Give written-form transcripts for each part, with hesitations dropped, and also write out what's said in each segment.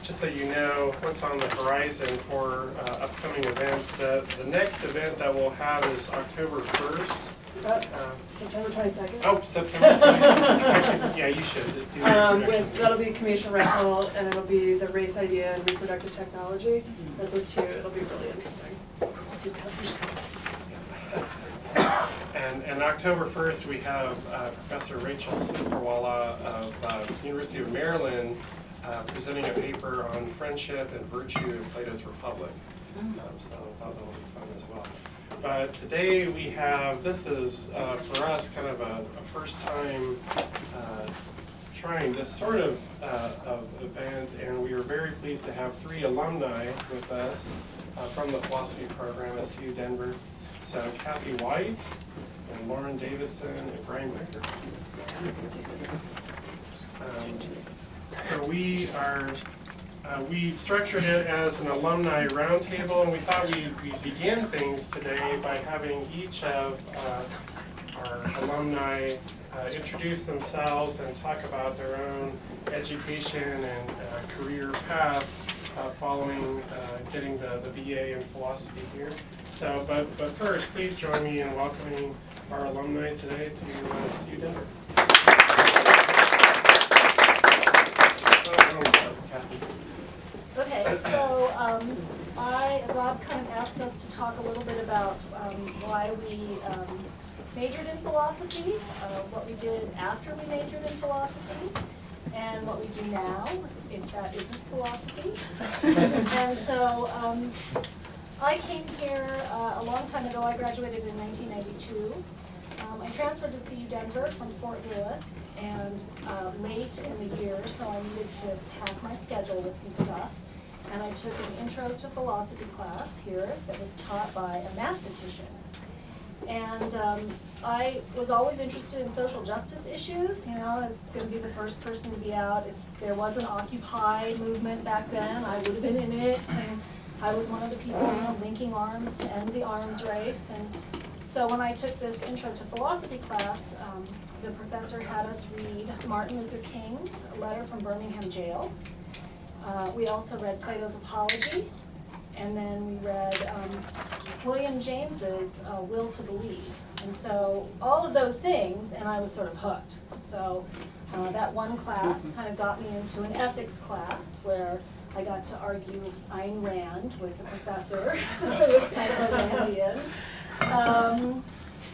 just so you know what's on the horizon for upcoming events. The next event that we'll have is October 1st. September 22nd. Oh, September 22nd. Actually, yeah, you should do the introduction. That'll be Commission Wrestle, and it'll be the race idea and reproductive technology. That's a two. It'll be really interesting. And October 1st, we have Professor Rachel Superwala of University of Maryland presenting a paper on friendship and virtue in Plato's Republic. So I thought that would be fun as well. But today we have, this is for us kind of a first time trying this sort of event, and we are very pleased to have 3 alumni with us from the philosophy program at CU Denver. So Kathy White and Lauren Davison and Brian Becker. So we structured it as an alumni roundtable, and we thought we'd begin things today by having each of our alumni introduce themselves and talk about their own education and career path following getting the BA in philosophy here. So, but first, please join me in welcoming our alumni today to CU Denver. Okay, so Rob kind of asked us to talk a little bit about why we majored in philosophy, what we did after we majored in philosophy, and what we do now, if that isn't philosophy. And so I came here a long time ago. I graduated in 1992. I transferred to CU Denver from Fort Lewis, and late in the year, so I needed to pack my schedule with some stuff. And I took an intro to philosophy class here that was taught by a mathematician. And I was always interested in social justice issues. You know, I was going to be the first person to be out. If there was an Occupy movement back then, I would have been in it. And I was one of the people, you know, linking arms to end the arms race. And so when I took this intro to philosophy class, the professor had us read Martin Luther King's letter from Birmingham jail. We also read Plato's Apology, and then we read William James's Will to Believe. And so all of those things, and I was sort of hooked. So that one class kind of got me into an ethics class where I got to argue Ayn Rand with the professor, who was kind of a Randian.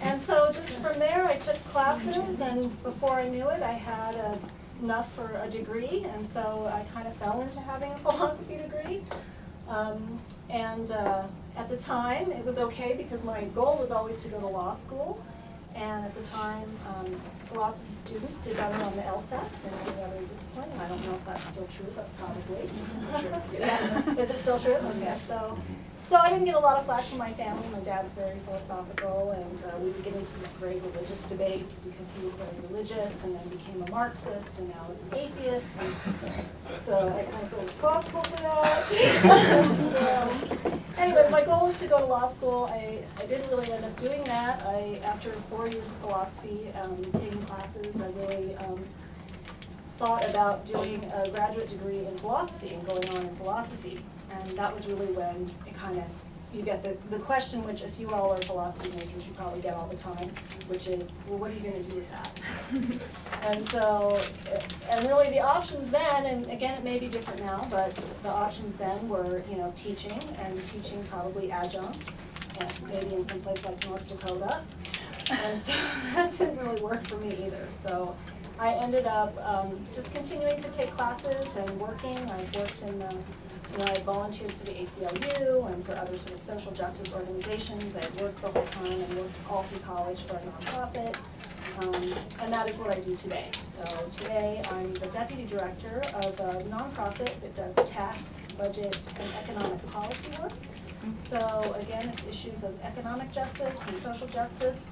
And so just from there, I took classes, and before I knew it, I had enough for a degree, and so I kind of fell into having a philosophy degree. At the time, it was okay because my goal was always to go to law school, and at the time, philosophy students did better on the LSAT than any other discipline. I don't know if that's still true, but probably. Yeah. Is it still true? Okay, so I didn't get a lot of flack from my family. My dad's very philosophical, and we would get into these great religious debates because he was very religious and then became a Marxist and now is an atheist. And so I kind of feel responsible for that. Anyway, my goal was to go to law school. I didn't really end up doing that. After 4 years of philosophy, taking classes, I really thought about doing a graduate degree in philosophy and going on in philosophy. And that was really when it kind of, you get the question, which if you all are philosophy majors, you probably get all the time, which is, well, what are you going to do with that? And so, and really the options then, and again, it may be different now, but the options then were, you know, teaching, and teaching probably adjunct, and maybe in some place like North Dakota. And so that didn't really work for me either. So I ended up just continuing to take classes and working. I've worked in I volunteered for the ACLU and for other sort of social justice organizations. I worked the whole time and worked all through college for a nonprofit. And that is what I do today. So today I'm the deputy director of a nonprofit that does tax, budget, and economic policy work. So again, it's issues of economic justice and social justice.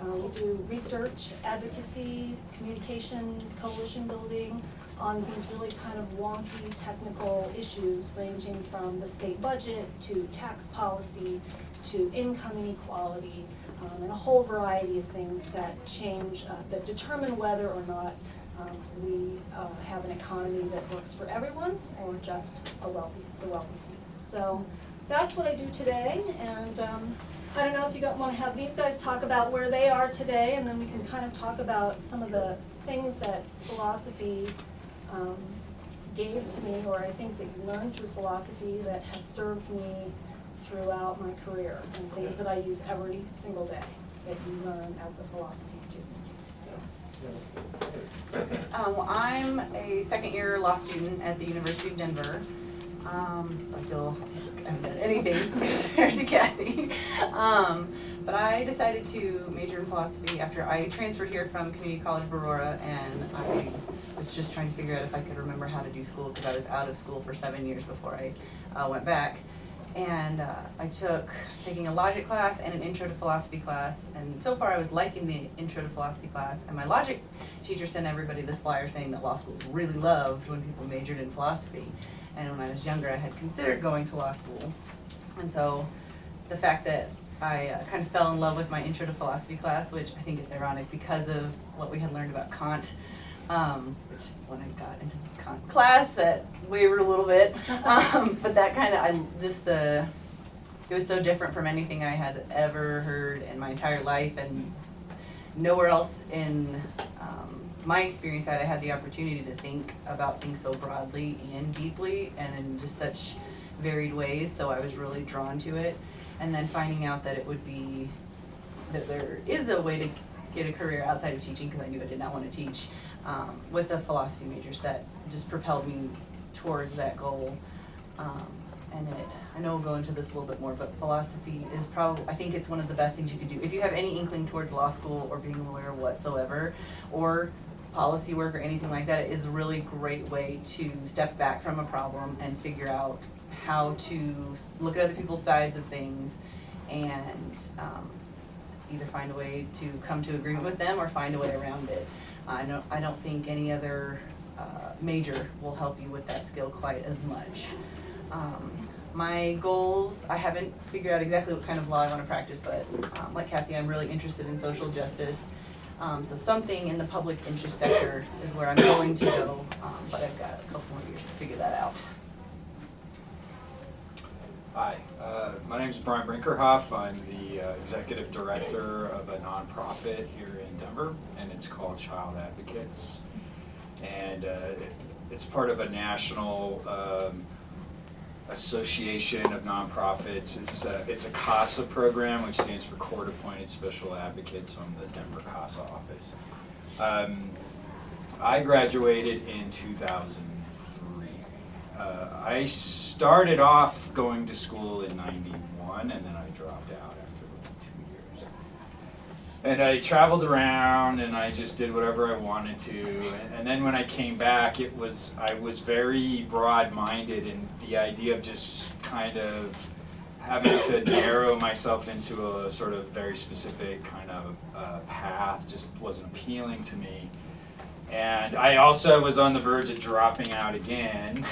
We do research, advocacy, communications, coalition building on these really kind of wonky technical issues ranging from the state budget to tax policy to income inequality and a whole variety of things that change, that determine whether or not we have an economy that works for everyone or just the wealthy few. So that's what I do today, and I don't know if you want to have these guys talk about where they are today, and then we can kind of talk about some of the things that philosophy gave to me, or I think that you learn through philosophy that have served me throughout my career, and things that I use every single day that you learn as a philosophy student. Well, I'm a second-year law student at the University of Denver. So I feel like I haven't done anything compared to Kathy. But I decided to major in philosophy after I transferred here from Community College of Aurora, and I was just trying to figure out if I could remember how to do school because I was out of school for 7 years before I went back. And I was taking a logic class and an intro to philosophy class, and so far I was liking the intro to philosophy class, and my logic teacher sent everybody this flyer saying that law schools really loved when people majored in philosophy. And when I was younger I had considered going to law school, and so the fact that I kind of fell in love with my intro to philosophy class, which I think it's ironic because of what we had learned about Kant, which when I got into the Kant class that wavered a little bit, but that kind of, it was so different from anything I had ever heard in my entire life, and nowhere else in my experience had I had the opportunity to think about things so broadly and deeply and in just such varied ways, so I was really drawn to it. And then finding out that that there is a way to get a career outside of teaching, because I knew I did not want to teach, with the philosophy majors, that just propelled me towards that goal. I know we'll go into this a little bit more, but philosophy is I think it's one of the best things you could do. If you have any inkling towards law school or being a lawyer whatsoever, or policy work or anything like that, it is a really great way to step back from a problem and figure out how to look at other people's sides of things and either find a way to come to agreement with them or find a way around it. I don't think any other major will help you with that skill quite as much. My goals, I haven't figured out exactly what kind of law I want to practice, but like Kathy, I'm really interested in social justice. So something in the public interest sector is where I'm going to go, but I've got a couple more years to figure that out. Hi, my name is Brinkerhoff. I'm the executive director of a nonprofit here in Denver, and it's called Child Advocates. And it's part of a national association of nonprofits. It's a CASA program, which stands for Court Appointed Special Advocates from the Denver CASA office. I graduated in 2003. I started off going to school in '91, and then I dropped out after like 2 years. And I traveled around, and I just did whatever I wanted to. And then when I came back, I was very broad-minded, and the idea of just kind of having to narrow myself into a sort of very specific kind of path just wasn't appealing to me. And I also was on the verge of dropping out again.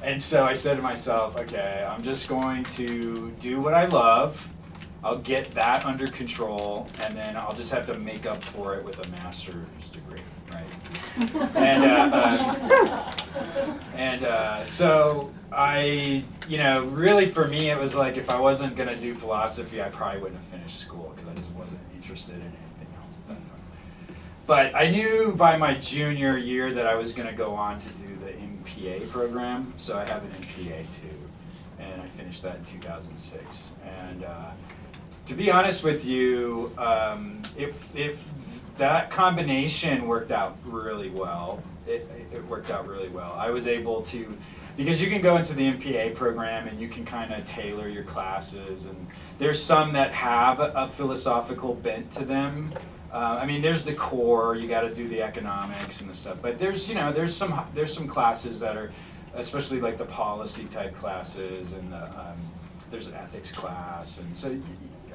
And so I said to myself, okay, I'm just going to do what I love. I'll get that under control, and then I'll just have to make up for it with a master's degree, right? So I, really for me, it was like if I wasn't going to do philosophy, I probably wouldn't have finished school because I just wasn't interested in anything else at that time. But I knew by my junior year that I was going to go on to do the MPA program, so I have an MPA too, and I finished that in 2006. And to be honest with you, that combination worked out really well. It worked out really well. I was able to, because you can go into the MPA program and you can kind of tailor your classes, and there's some that have a philosophical bent to them. There's the core, you got to do the economics and the stuff, but there's some classes that are, especially like the policy type classes, and there's an ethics class, and so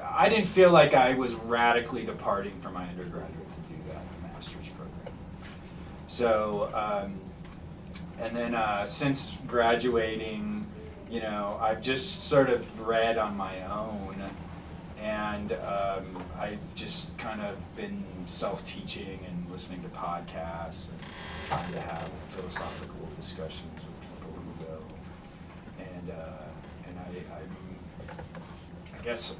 I didn't feel like I was radically departing from my undergraduate to do that in a master's program. So, and then since graduating, I've just sort of read on my own And I've just kind of been self-teaching and listening to podcasts and trying to have philosophical discussions with people who will. And I guess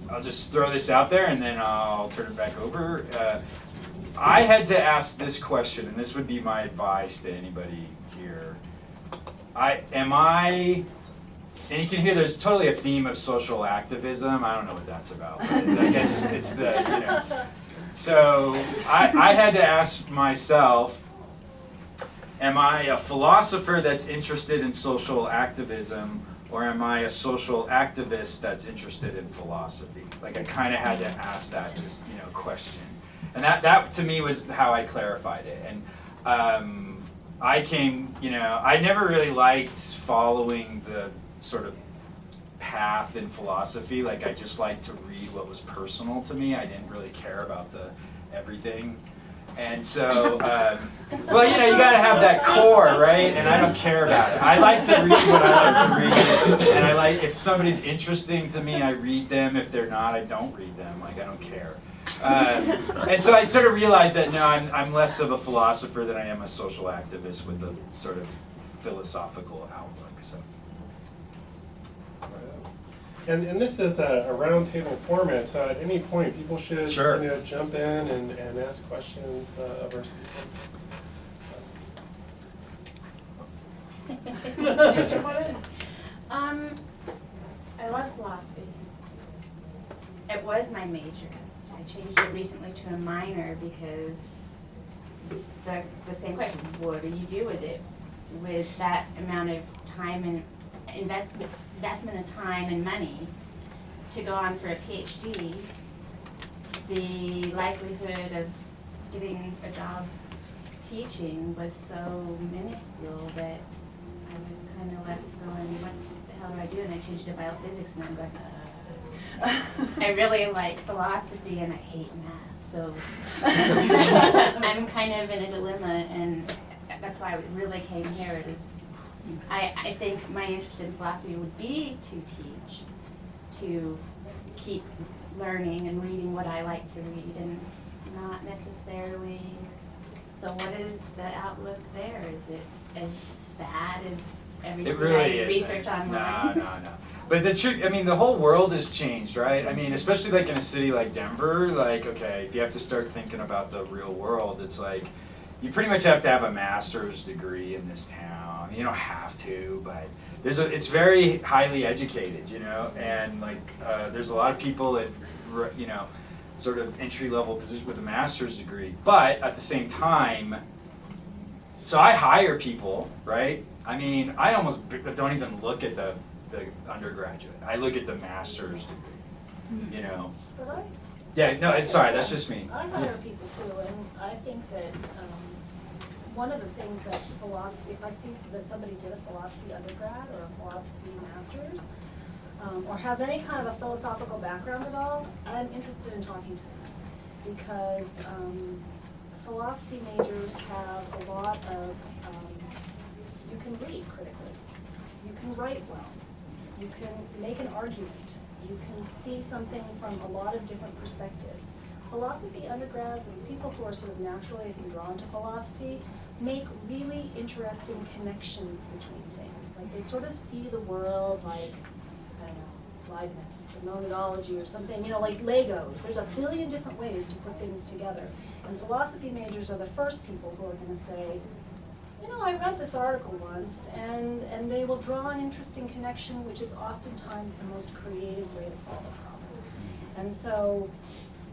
I'll just throw this out there and then I'll turn it back over. I had to ask this question, and this would be my advice to anybody here. And you can hear there's totally a theme of social activism. I don't know what that's about, but I guess it's the, you know. So I had to ask myself, am I a philosopher that's interested in social activism, or am I a social activist that's interested in philosophy? Like I kind of had to ask that, question. And that to me was how I clarified it. And I came, I never really liked following the sort of path in philosophy. Like I just liked to read what was personal to me. I didn't really care about the everything. And so, well, you gotta have that core, right? And I don't care about it. I like to read what I like to read. And I like, if somebody's interesting to me, I read them. If they're not, I don't read them. Like I don't care. And so I sort of realized that no, I'm less of a philosopher than I am a social activist with a sort of philosophical outlook. So. And this is a roundtable format, so at any point people should Sure. jump in and ask questions of our speakers. I love philosophy. It was my major. I changed it recently to a minor because the same question, what do you do with it? With that amount of time and investment of time and money to go on for a PhD, the likelihood of getting a job teaching was so minuscule that I was kind of left going, what the hell do I do? And I changed to biophysics, and I'm going, I really like philosophy and I hate math, so I'm kind of in a dilemma, and that's why I really came here. I think my interest in philosophy would be to teach, to keep learning and reading what I like to read, and not necessarily. So what is the outlook there? Is it as bad as everything It really I is. research online? No. But the truth, the whole world has changed, right? Especially like in a city like Denver, like, okay, if you have to start thinking about the real world, it's like, you pretty much have to have a master's degree in this town. You don't have to, but it's very highly educated, and like, there's a lot of people that, sort of entry-level position with a master's degree, but at the same time, so I hire people, right? I almost don't even look at the undergraduate. I look at the master's degree, But Yeah, no, sorry, that's just me. I hire people too, and I think that one of the things that philosophy, if I see that somebody did a philosophy undergrad or a philosophy master's, or has any kind of a philosophical background at all, I'm interested in talking to them, because philosophy majors have a lot of, you can read critically, you can write well, you can make an argument, you can see something from a lot of different perspectives. Philosophy undergrads and people who are sort of naturally, I think, drawn to philosophy make really interesting connections between things. Like they sort of see the world like, I don't know, Leibniz, the monadology or something, like Legos. There's a billion different ways to put things together. And philosophy majors are the first people who are going to say, I read this article once, and they will draw an interesting connection, which is oftentimes the most creative way to solve a problem. And so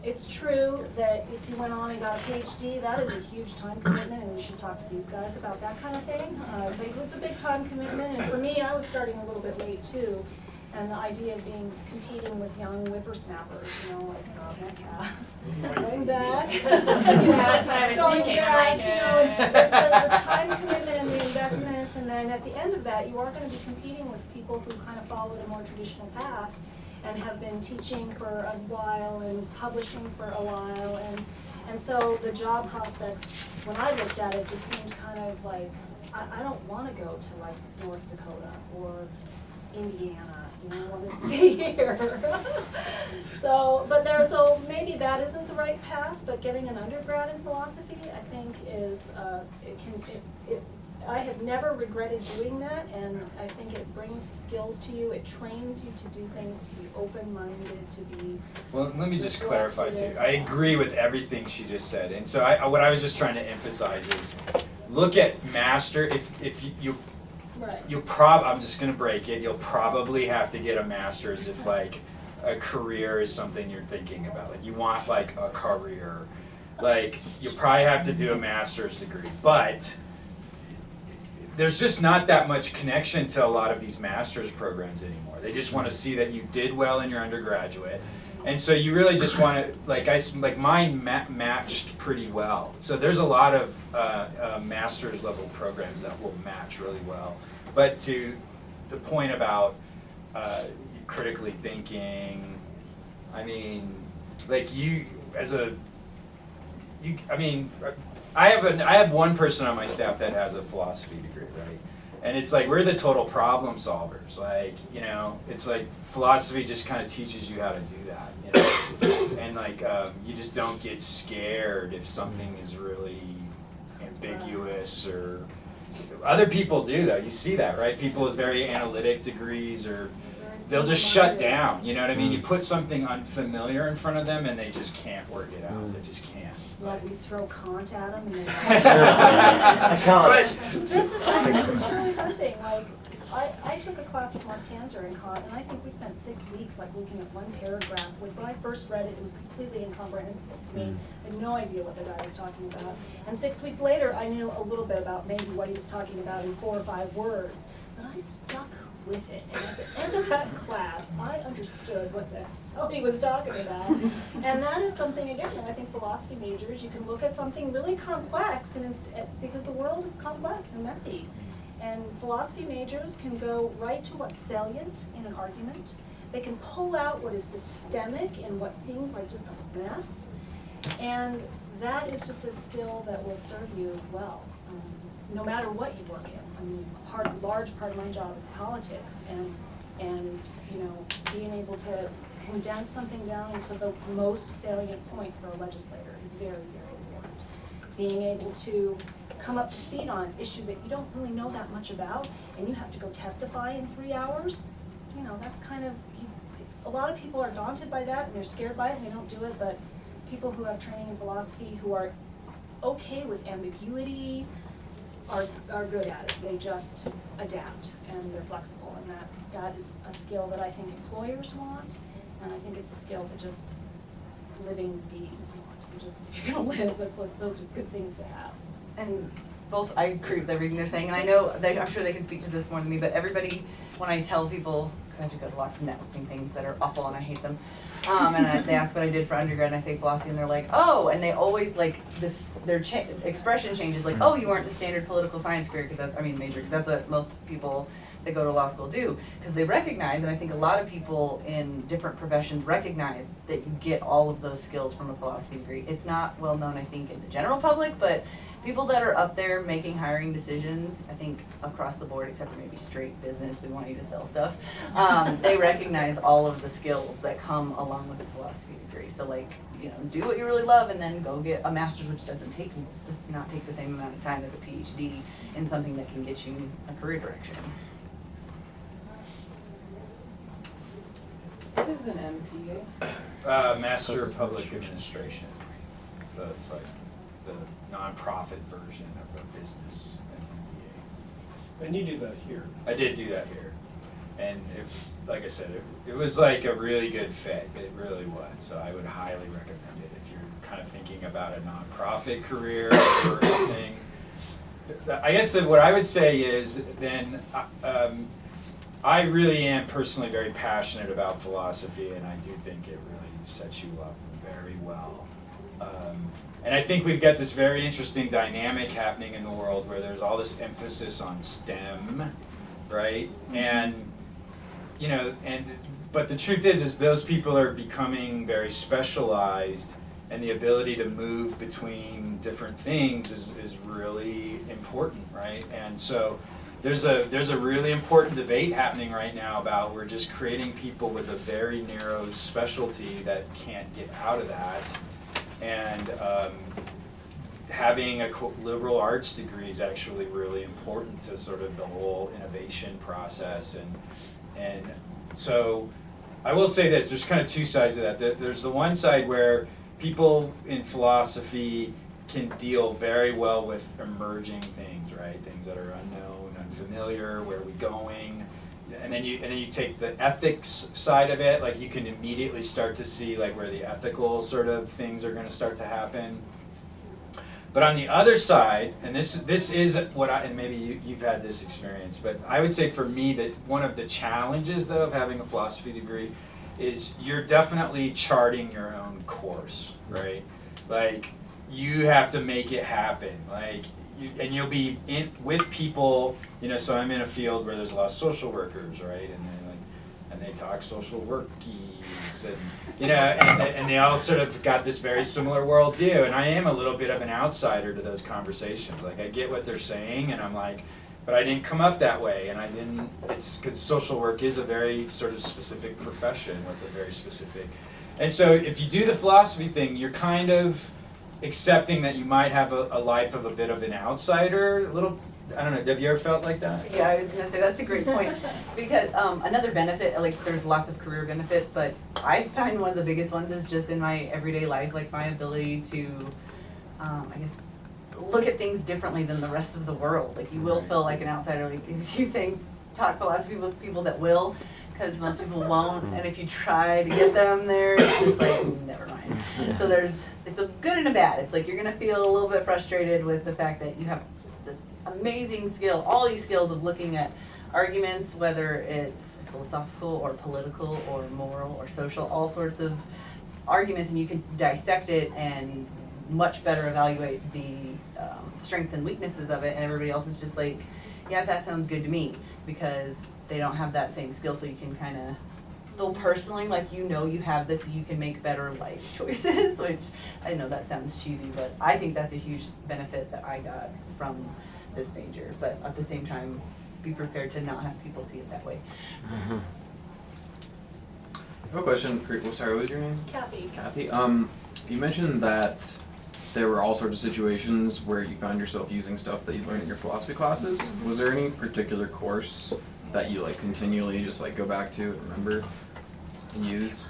it's true that if you went on and got a PhD, that is a huge time commitment, and we should talk to these guys about that kind of thing. It's a big time commitment, and for me, I was starting a little bit late too. And the idea of competing with young whippersnappers, like Metcalf, going back. That's what I was going thinking. back, it's the time commitment and the investment, and then at the end of that, you are going to be competing with people who kind of followed a more traditional path and have been teaching for a while and publishing for a while, and so the job prospects, when I looked at it, just seemed kind of like, I don't want to go to like North Dakota or Indiana, you know, I wanted to stay here. So maybe that isn't the right path, but getting an undergrad in philosophy, I think is, I have never regretted doing that, and I think it brings skills to you, it trains you to do things, to be open-minded, to be. Well, let me just clarify too. reflective. I agree with everything she just said, and so what I was just trying to emphasize is, look at master. If you Right. I'm just gonna break it. You'll probably have to get a master's if like a career is something you're thinking about. Like you want like a career, like you probably have to do a master's degree, but there's just not that much connection to a lot of these master's programs anymore. They just want to see that you did well in your undergraduate, and so you really just want to like mine matched pretty well. So there's a lot of master's level programs that will match really well. But to the point about critically thinking, I mean, like I have one person on my staff that has a philosophy degree, right? And it's like we're the total problem solvers. Like, you know, it's like philosophy just kind of teaches you how to do that, you know? And like you just don't get scared if something is really ambiguous, or other people do though. You see that, right? People with very analytic degrees, or they'll just shut down, you know what I mean? You put something unfamiliar in front of them and they just can't work it out. They just can't. Like we throw Kant at them and they. I can't. This is truly something, like, I took a class with Mark Tanzer in Kant, and I think we spent 6 weeks like looking at one paragraph. When I first read it, it was completely incomprehensible to me. I had no idea what the guy was talking about. And 6 weeks later, I knew a little bit about maybe what he was talking about in 4 or 5 words. But I stuck with it, and at the end of that class, I understood what the hell he was talking about. And that is something, again, that I think philosophy majors, you can look at something really complex, and because the world is complex and messy. And philosophy majors can go right to what's salient in an argument. They can pull out what is systemic and what seems like just a mess. And that is just a skill that will serve you well, no matter what you work in. I mean, a large part of my job is politics, and you know, being able to condense something down to the most salient point for a legislator is very, very important. Being able to come up to speed on an issue that you don't really know that much about, and you have to go testify in 3 hours, you know, that's kind of, a lot of people are daunted by that, and they're scared by it, and they don't do it, but people who have training in philosophy, who are okay with ambiguity, are good at it. They just adapt, and they're flexible, and that is a skill that I think employers want, and I think it's a skill that just living beings want. If you're gonna live, those are good things to have. And I agree with everything they're saying, and I know, I'm sure they can speak to this more than me, but everybody, when I tell people, because I have to go to lots of networking things that are awful and I hate them, and they ask what I did for undergrad, and I say philosophy, and they're like, oh, and they always like this, their expression changes, like, oh, you weren't the standard political science career, major, because that's what most people that go to law school do, because they recognize, and I think a lot of people in different professions recognize that you get all of those skills from a philosophy degree. It's not well known, I think, in the general public, but people that are up there making hiring decisions, I think across the board, except for maybe straight business, we want you to sell stuff, they recognize all of the skills that come along with a philosophy degree. So like, you know, do what you really love and then go get a master's, which does not take the same amount of time as a PhD in something that can get you a career direction. What is an MPA? Master of Public Administration. So it's like the nonprofit version of a business and MBA. And you do that here. I did do that here, and like I said, it was like a really good fit. It really was. So I would highly recommend it if you're kind of thinking about a nonprofit career or something. I guess that what I would say is then I really am personally very passionate about philosophy, and I do think it really sets you up very well. And I think we've got this very interesting dynamic happening in the world where there's all this emphasis on STEM, right? And you know, but the truth is those people are becoming very specialized, and the ability to move between different things is really important, right? And so there's a really important debate happening right now about we're just creating people with a very narrow specialty that can't get out of that, and having a liberal arts degree is actually really important to sort of the whole innovation process, and so I will say this, there's kind of two sides of that. There's the one side where people in philosophy can deal very well with emerging things, right? Things that are unknown, unfamiliar, where are we going? And then you take the ethics side of it, like you can immediately start to see like where the ethical sort of things are gonna start to happen. But on the other side, and this is what and maybe you've had this experience, but I would say for me that one of the challenges though of having a philosophy degree is you're definitely charting your own course, right? Like you have to make it happen, like and you'll be in with people, you know, so I'm in a field where there's a lot of social workers, right? And they talk social workies, and you know, and they all sort of got this very similar worldview, and I am a little bit of an outsider to those conversations. Like I get what they're saying, and I'm like, but I didn't come up that way, and I didn't. It's because social work is a very sort of specific profession with a very specific, and so if you do the philosophy thing, you're kind of accepting that you might have a life of a bit of an outsider, a little. I don't know, have you ever felt like that? Yeah, I was gonna say, that's a great point, because another benefit, like there's lots of career benefits, but I find one of the biggest ones is just in my everyday life, like my ability to, I guess, look at things differently than the rest of the world. Like you will feel like an outsider, like if you saying talk philosophy with people that will, because most people won't, and if you try to get them there, it's just like, never mind. So it's a good and a bad. It's like you're gonna feel a little bit frustrated with the fact that you have this amazing skill, all these skills of looking at arguments, whether it's philosophical or political or moral or social, all sorts of arguments, and you can dissect it and much better evaluate the strengths and weaknesses of it, and everybody else is just like, yeah, that sounds good to me, because they don't have that same skill, so you can kind of feel personally like you know you have this, so you can make better life choices, which I know that sounds cheesy, but I think that's a huge benefit that I got from this major, but at the same time, be prepared to not have people see it that way. I have a question. Sorry, what was your name? Kathy. Kathy. You mentioned that there were all sorts of situations where you found yourself using stuff that you learned in your philosophy classes. Was there any particular course that you like continually just like go back to and remember and use?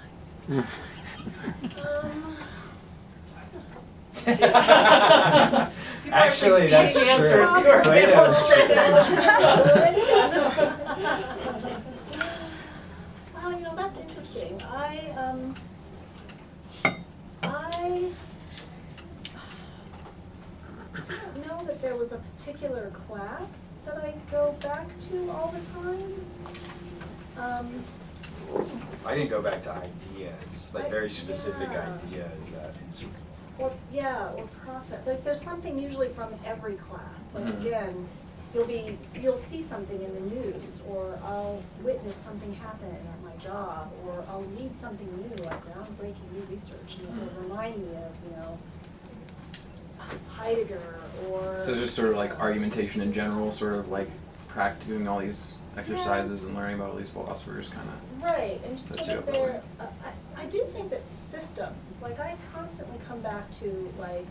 Actually, that's true. Plato's true. Well, you know, that's interesting. I don't know that there was a particular class that I go back to all the time. I didn't go back to ideas, like very specific Yeah. ideas that. Or process. Like there's something usually from every class. Like Mhm. again, you'll see something in the news, or I'll witness something happen at my job, or I'll read something new, like groundbreaking new research, and it will remind me of, you know, Heidegger or. So just sort of like argumentation in general, sort of like doing all these exercises and learning about all these philosophers, kind of. Right, and just That's sort of it. their, I do think that systems, like I constantly come back to like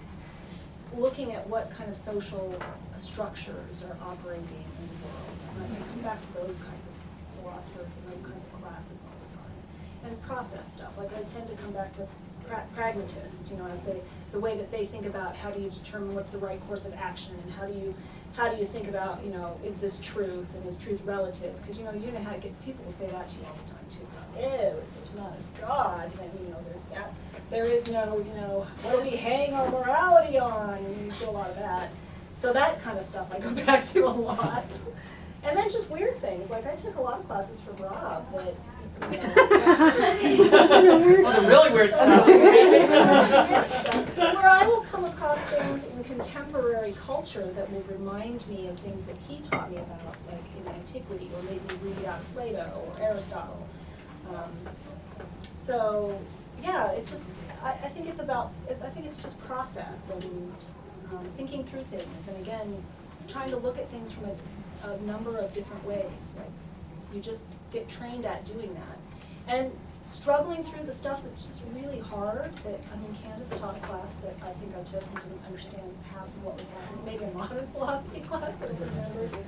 looking at what kind of social structures are operating in the world. And I come back to those kinds of philosophers and those kinds of classes all the time. And process stuff, like I tend to come back to pragmatists, you know, as the way that they think about how do you determine what's the right course of action, and how do you think about, you know, is this truth and is truth relative? Because, you know how to get people to say that to you all the time too. Oh, if there's not a God, then, you know, there's that. There is no, you know, what do we hang our morality on? And you do a lot of that. So that kind of stuff I go back to a lot. And then just weird things. Like I took a lot of classes from Rob that, you know, Well, the really weird stuff. where I will come across things in contemporary culture that will remind me of things that he taught me about, like in antiquity, or made me read out Plato or Aristotle. So yeah, it's just I think it's just process and thinking through things, and again, trying to look at things from a a number of different ways. Like, you just get trained at doing that. And struggling through the stuff that's just really hard, that, I mean, Candace taught a class that I think I took and didn't understand half of what was happening, maybe a modern philosophy class, I don't remember.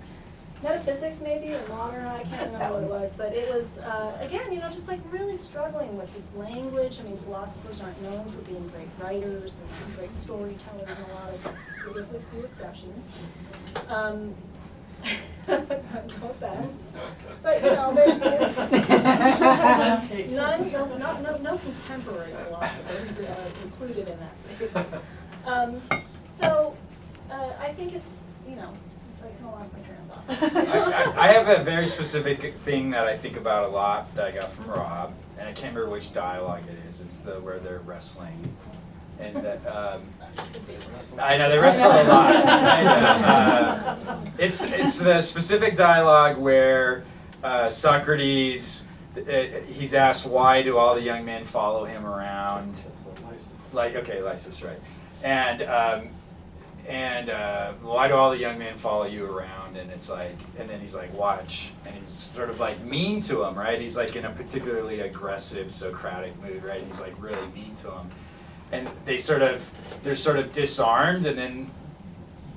Metaphysics maybe, or modern, I can't remember what it was, but it was, again, you know, just like really struggling with this language. I mean, philosophers aren't known for being great writers and great storytellers, and a lot of, with a few exceptions. No offense, but you know, no contemporary philosophers included in that statement. So I think it's, you know, I kind of lost my train of thought. I have a very specific thing that I think about a lot that I got from Rob, and I can't remember which dialogue it is. It's the where they're wrestling, and that I know they wrestle a lot. It's the specific dialogue where Socrates, he's asked why do all the young men follow him around? Like, okay, Lysis, right? And why do all the young men follow you around? And it's like, and then he's like, watch, and he's sort of like mean to him, right? He's like in a particularly aggressive Socratic mood, right? He's like really mean to him, and they're sort of disarmed, and then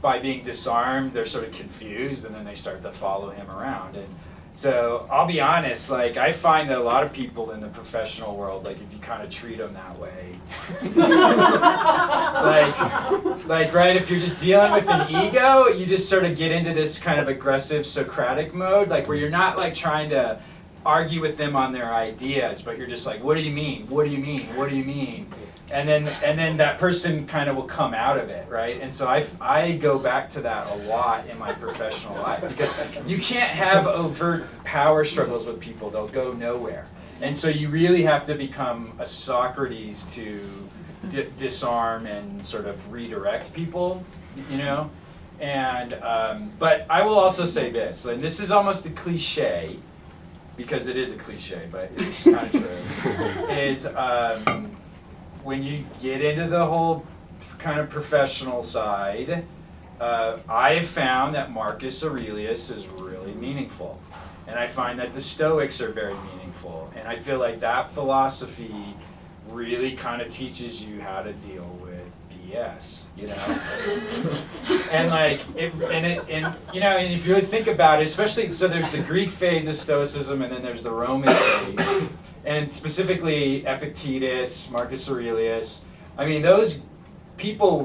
by being disarmed, they're sort of confused, and then they start to follow him around. And so I'll be honest, like I find that a lot of people in the professional world, like if you kind of treat them that way, like right, if you're just dealing with an ego, you just sort of get into this kind of aggressive Socratic mode, like where you're not like trying to argue with them on their ideas, but you're just like, what do you mean? What do you mean? What do you mean? And then that person kind of will come out of it, right? And so I go back to that a lot in my professional life, because you can't have overt power struggles with people. They'll go nowhere. And so you really have to become a Socrates to disarm and sort of redirect people, you know? And but I will also say this, and this is almost a cliche, because it is a cliche, but it's kind of true, is when you get into the whole kind of professional side, I've found that Marcus Aurelius is really meaningful. And I find that the Stoics are very meaningful. And I feel like that philosophy really kind of teaches you how to deal with BS, you know? And like, and if you really think about it, especially, so there's the Greek phase of Stoicism, and then there's the Roman phase. And specifically Epictetus, Marcus Aurelius. I mean, those people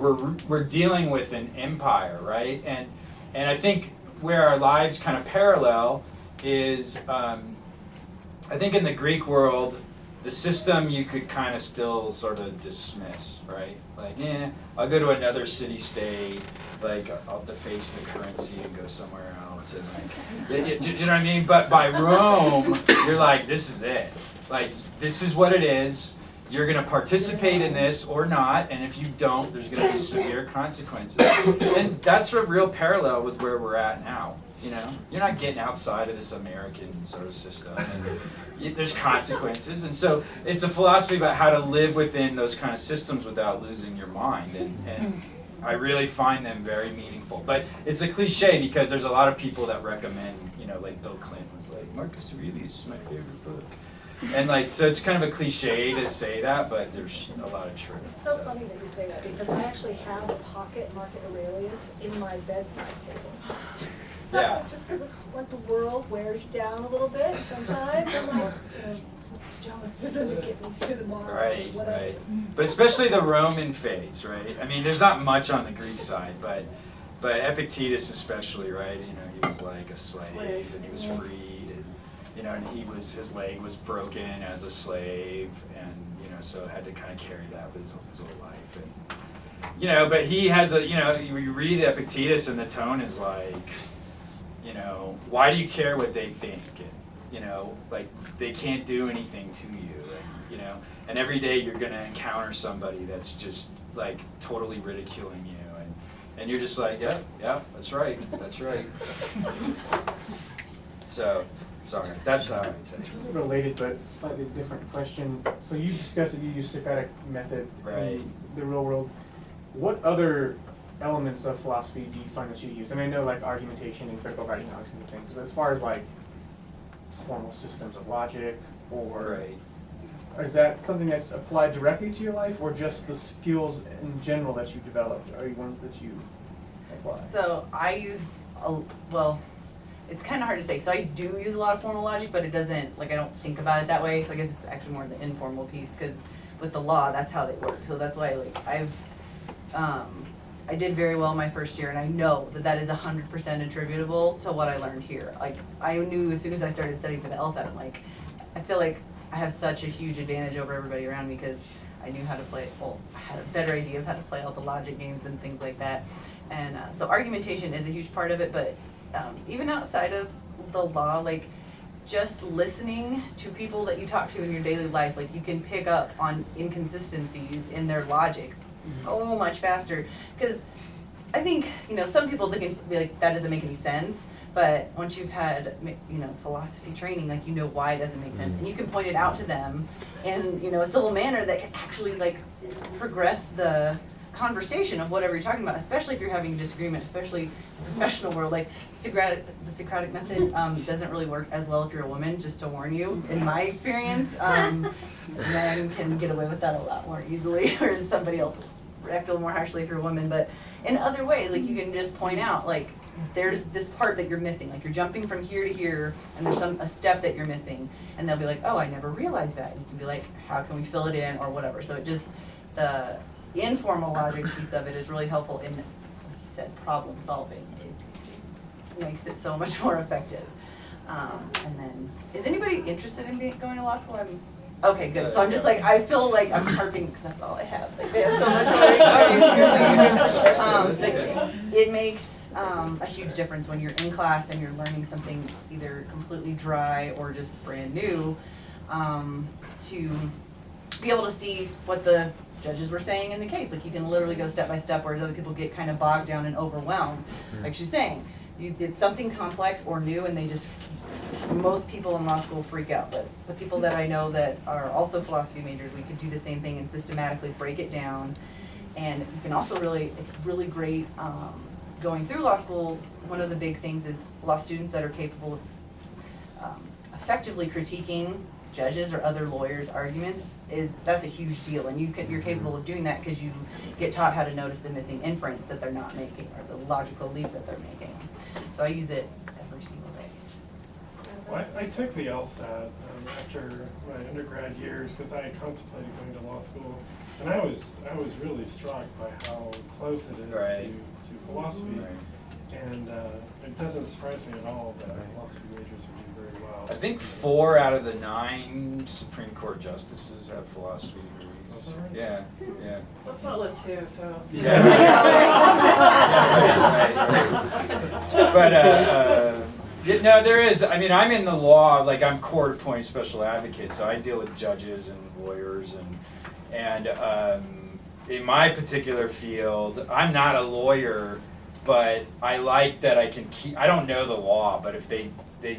were dealing with an empire, right? And I think where our lives kind of parallel is, I think in the Greek world, the system you could kind of still sort of dismiss, right? Like, I'll go to another city-state, like I'll deface the currency and go somewhere else. And like, do you know what I mean? But by Rome, you're like, this is it. Like, this is what it is. You're going to participate in this or not, and if you don't, there's going to be severe consequences. And that's a real parallel with where we're at now, you know? You're not getting outside of this American sort of system, and there's consequences. And so it's a philosophy about how to live within those kind of systems without losing your mind, and I really find them very meaningful. But it's a cliche because there's a lot of people that recommend, you know, like Bill Clinton was like, Marcus Aurelius is my favorite book. And like, so it's kind of a cliche to say that, but there's a lot of truth. It's so funny that you say that, because I actually have a pocket Marcus Aurelius in my bedside table. Yeah. Just because like the world wears you down a little bit sometimes. I'm like, you know, some stoicism to get me through the morning. Right, or whatever. right. But especially the Roman phase, right? I mean, there's not much on the Greek side, but Epictetus especially, right? You know, he was like a slave, and he was freed. You know, and his leg was broken as a slave, and you know, so had to kind of carry that with his whole life. And you know, but he has a, you know, you read Epictetus, and the tone is like, you know, why do you care what they think? And you know, like they can't do anything to you, and you know, and every day you're gonna encounter somebody that's just like totally ridiculing you, and you're just like, yeah, that's right. So. Sorry, that's how I'd say. Related but slightly different question. So you discussed that you use Socratic method right. in the real world. What other elements of philosophy do you find that you use? And I know like argumentation and critical writing, all these kinds of things, but as far as like formal systems of logic, or is that something that's applied directly to your life, or just the skills in general that you developed are ones that you apply? So I use, well, it's kind of hard to say, so I do use a lot of formal logic, but it doesn't, like I don't think about it that way, so I guess it's actually more the informal piece, because with the law, that's how they work, so that's why like I did very well my first year, and I know that that is 100% attributable to what I learned here. Like, I knew as soon as I started studying for the LSAT, I'm like, I feel like I have such a huge advantage over everybody around me because I knew how to play, well, I had a better idea of how to play all the logic games and things like that. And so argumentation is a huge part of it, but even outside of the law, like, just listening to people that you talk to in your daily life, like, you can pick up on inconsistencies in their logic so much faster, because I think, you know, some people, they can be like, that doesn't make any sense, but once you've had, you know, philosophy training, like, you know why it doesn't make sense, and you can point it out to them in, you know, a civil manner that can actually, like, progress the conversation of whatever you're talking about, especially if you're having a disagreement, especially in the professional world. Like, the Socratic method doesn't really work as well if you're a woman, just to warn you, in my experience. Men can get away with that a lot more easily, or somebody else will react a little more harshly if you're a woman, but in other ways, like, you can just point out, like, there's this part that you're missing, like, you're jumping from here to here, and there's a step that you're missing, and they'll be like, oh, I never realized that, and you can be like, how can we fill it in, or whatever. So it just, the informal logic piece of it is really helpful in, like you said, problem solving. It makes it so much more effective. And then, is anybody interested in going to law school? Okay, good. So I'm just like, I feel like I'm harping because that's all I have. Like, they have so much more experience. It makes a huge difference when you're in class and you're learning something either completely dry or just brand new, to be able to see what the judges were saying in the case. Like, you can literally go step by step, whereas other people get kind of bogged down and overwhelmed. Like she's saying, it's something complex or new, and they just, most people in law school freak out. But the people that I know that are also philosophy majors, we could do the same thing and systematically break it down. And you can also really, it's really great going through law school. One of the big things is law students that are capable of effectively critiquing judges or other lawyers' arguments, that's a huge deal, and you're capable of doing that because you get taught how to notice the missing inference that they're not making, or the logical leap that they're making. So I use it every single day. Well, I took the LSAT after my undergrad years because I had contemplated going to law school, and I was really struck by how close it is to philosophy. And it doesn't surprise me at all that philosophy majors are doing very well. I think 4 out of the 9 Supreme Court justices have philosophy degrees. Yeah. That's not list 2, so. Yeah. But no, there is. I mean, I'm in the law. Like, I'm court-appointed special advocate, so I deal with judges and lawyers, and in my particular field, I'm not a lawyer. But I like that I can keep, I don't know the law, but if they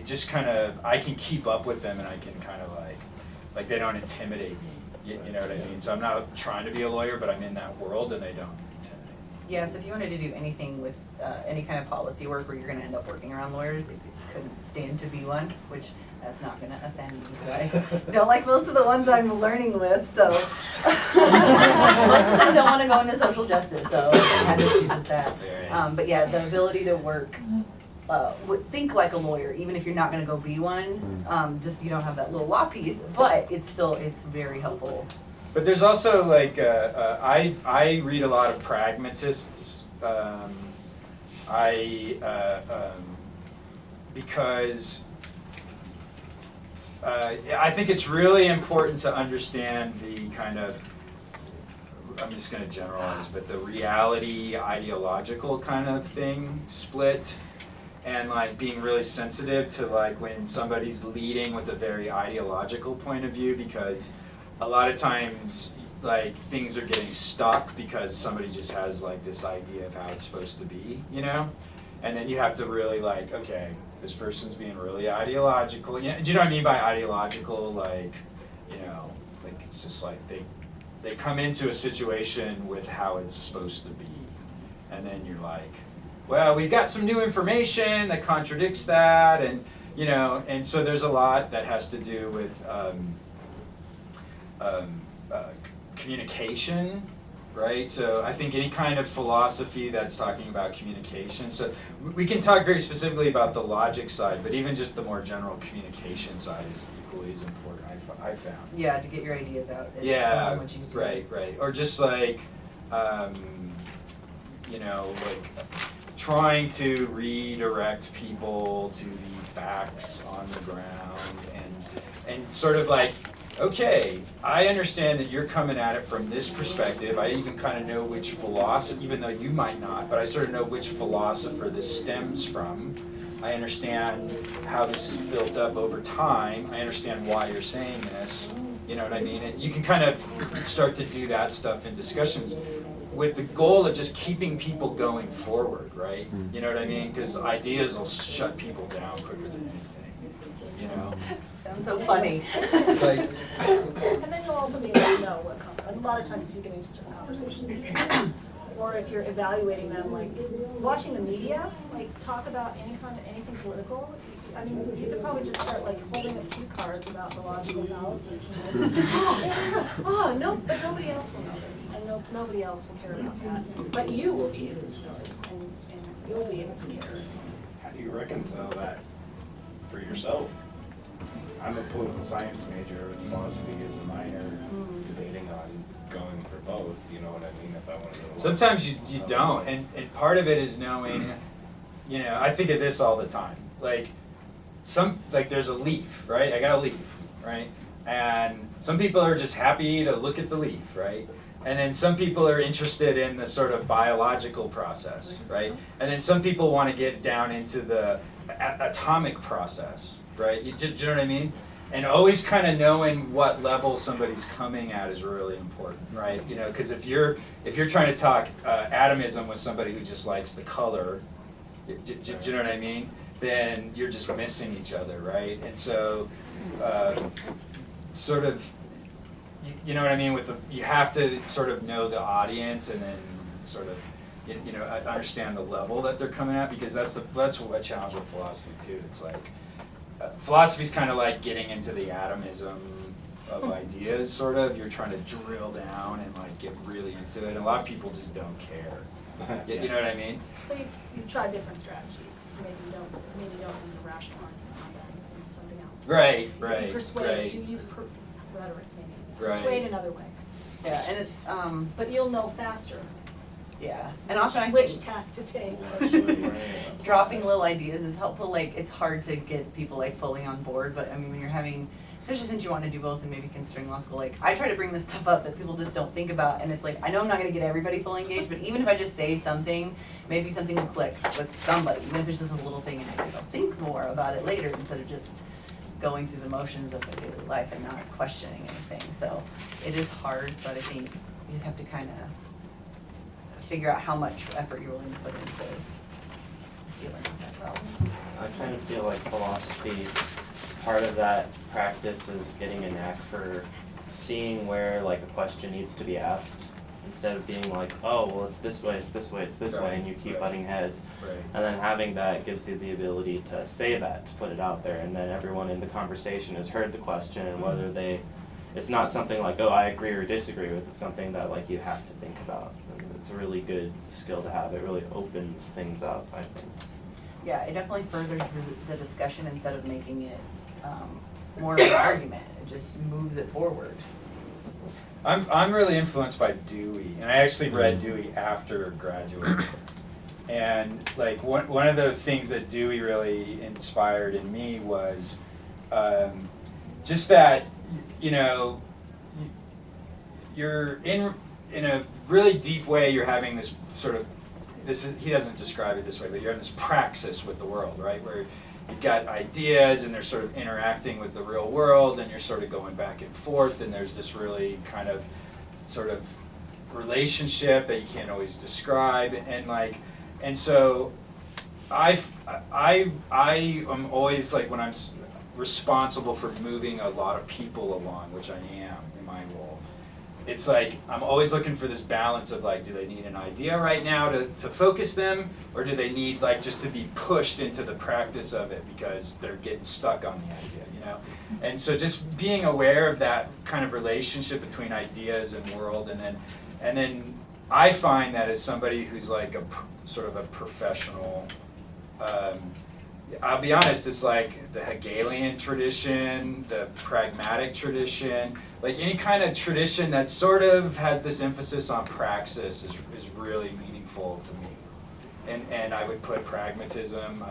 just kind of, I can keep up with them, and I can kind of like they don't intimidate me, you know what I mean? So I'm not trying to be a lawyer, but I'm in that world, and they don't intimidate me. Yeah, so if you wanted to do anything with any kind of policy work where you're going to end up working around lawyers, if you couldn't stand to be one, which that's not going to offend me, so I don't like most of the ones I'm learning with, so most of them don't want to go into social justice, so I have issues with that. But yeah, the ability to work, think like a lawyer, even if you're not going to go be one, just you don't have that little law piece, but it's very helpful. But there's also like, I read a lot of pragmatists, because I think it's really important to understand the kind of, I'm just going to generalize, but the reality ideological kind of thing split, and like being really sensitive to like when somebody's leading with a very ideological point of view, because a lot of times like things are getting stuck because somebody just has like this idea of how it's supposed to be, you know? And then you have to really like, okay, this person's being really ideological. You know, do you know what I mean by ideological? Like, you know, like it's just like they come into a situation with how it's supposed to be. and then you're like, well, we've got some new information that contradicts that, and and so there's a lot that has to do with communication, right? So I think any kind of philosophy that's talking about communication, so we can talk very specifically about the logic side, but even just the more general communication side is equally as important, I found. Yeah, to get your ideas out. It's Yeah, so much easier. right. Or just like, trying to redirect people to the facts on the ground and sort of like, okay, I understand that you're coming at it from this perspective. I even kind of know which philosopher, even though you might not, but I sort of know which philosopher this stems from. I understand how this is built up over time. I understand why you're saying this. You know what I mean? And you can kind of start to do that stuff in discussions with the goal of just keeping people going forward, right? You know what I mean? Because ideas will shut people down quicker than anything, Sounds so funny. Like, And then you'll also be able to know what, a lot of times if you get into certain conversations, or if you're evaluating them, like watching the media, like talk about anything political, I mean, you could probably just start like holding up cue cards about the logical fallacies. No, but nobody else will know this, and nobody else will care about that. But you will be able to know this, and you'll be able to care. How do you reconcile that for yourself? I'm a political science major, philosophy is a minor, debating on going for both, you know what I mean, if I want to go. sometimes you don't, and part of it is knowing, I think of this all the time. Like there's a leaf, right? I got a leaf, right? And some people are just happy to look at the leaf, right? And then some people are interested in the sort of biological process, right? And then some people want to get down into the atomic process, right? Do you know what I mean? And always kind of knowing what level somebody's coming at is really important, right? Because if you're trying to talk atomism with somebody who just likes the color, do you know what I mean? Then you're just missing each other, right? And so, sort of, you know what I mean? You have to sort of know the audience, and then sort of, understand the level that they're coming at, because that's what I challenge with philosophy too. It's like, philosophy's kind of like getting into the atomism of ideas, sort of. You're trying to drill down and like get really into it. And a lot of people just don't care. You know what I mean? So you try different strategies. Maybe you don't use a rational argument on that, you use something else. Right. You persuade, you use rhetoric maybe. Right. Persuade in other ways. Yeah, and it, But you'll know faster yeah, and often I which think tack to take. dropping little ideas is helpful. Like, it's hard to get people like fully on board, but I mean, when you're having, especially since you want to do both and maybe considering law school, like I try to bring this stuff up that people just don't think about, and it's like, I know I'm not going to get everybody fully engaged, but even if I just say something, maybe something will click with somebody, even if it's just a little thing, and maybe they'll think more about it later instead of just going through the motions of their daily life and not questioning anything. So it is hard, but I think you just have to kind of figure out how much effort you're willing to put into dealing with that problem. I kind of feel like philosophy, part of that practice is getting a knack for seeing where like a question needs to be asked, instead of being like, oh, well, it's this way, it's this way, it's this way, and you keep butting heads. Right. And then having that gives you the ability to say that, to put it out there, and then everyone in the conversation has heard the question, and whether it's not something like, oh, I agree or disagree with, it's something that like you have to think about. And it's a really good skill to have. It really opens things up, I think. Yeah, it definitely furthers the discussion instead of making it more of an argument. It just moves it forward. I'm really influenced by Dewey, and I actually read Dewey after graduating. And like one of the things that Dewey really inspired in me was just that, you're in a really deep way, you're having this sort of, he doesn't describe it this way, but you're having this praxis with the world, right? Where you've got ideas and they're sort of interacting with the real world, and you're sort of going back and forth, and there's this really kind of sort of relationship that you can't always describe, and so I am always like, when I'm responsible for moving a lot of people along, which I am in my role, it's like I'm always looking for this balance of like, do they need an idea right now to focus them, or do they need like just to be pushed into the practice of it because they're getting stuck on the idea, you know? And so just being aware of that kind of relationship between ideas and world, and then I find that as somebody who's like sort of a professional, I'll be honest, it's like the Hegelian tradition, the pragmatic tradition, like any kind of tradition that sort of has this emphasis on praxis is really meaningful to me. And I would put pragmatism,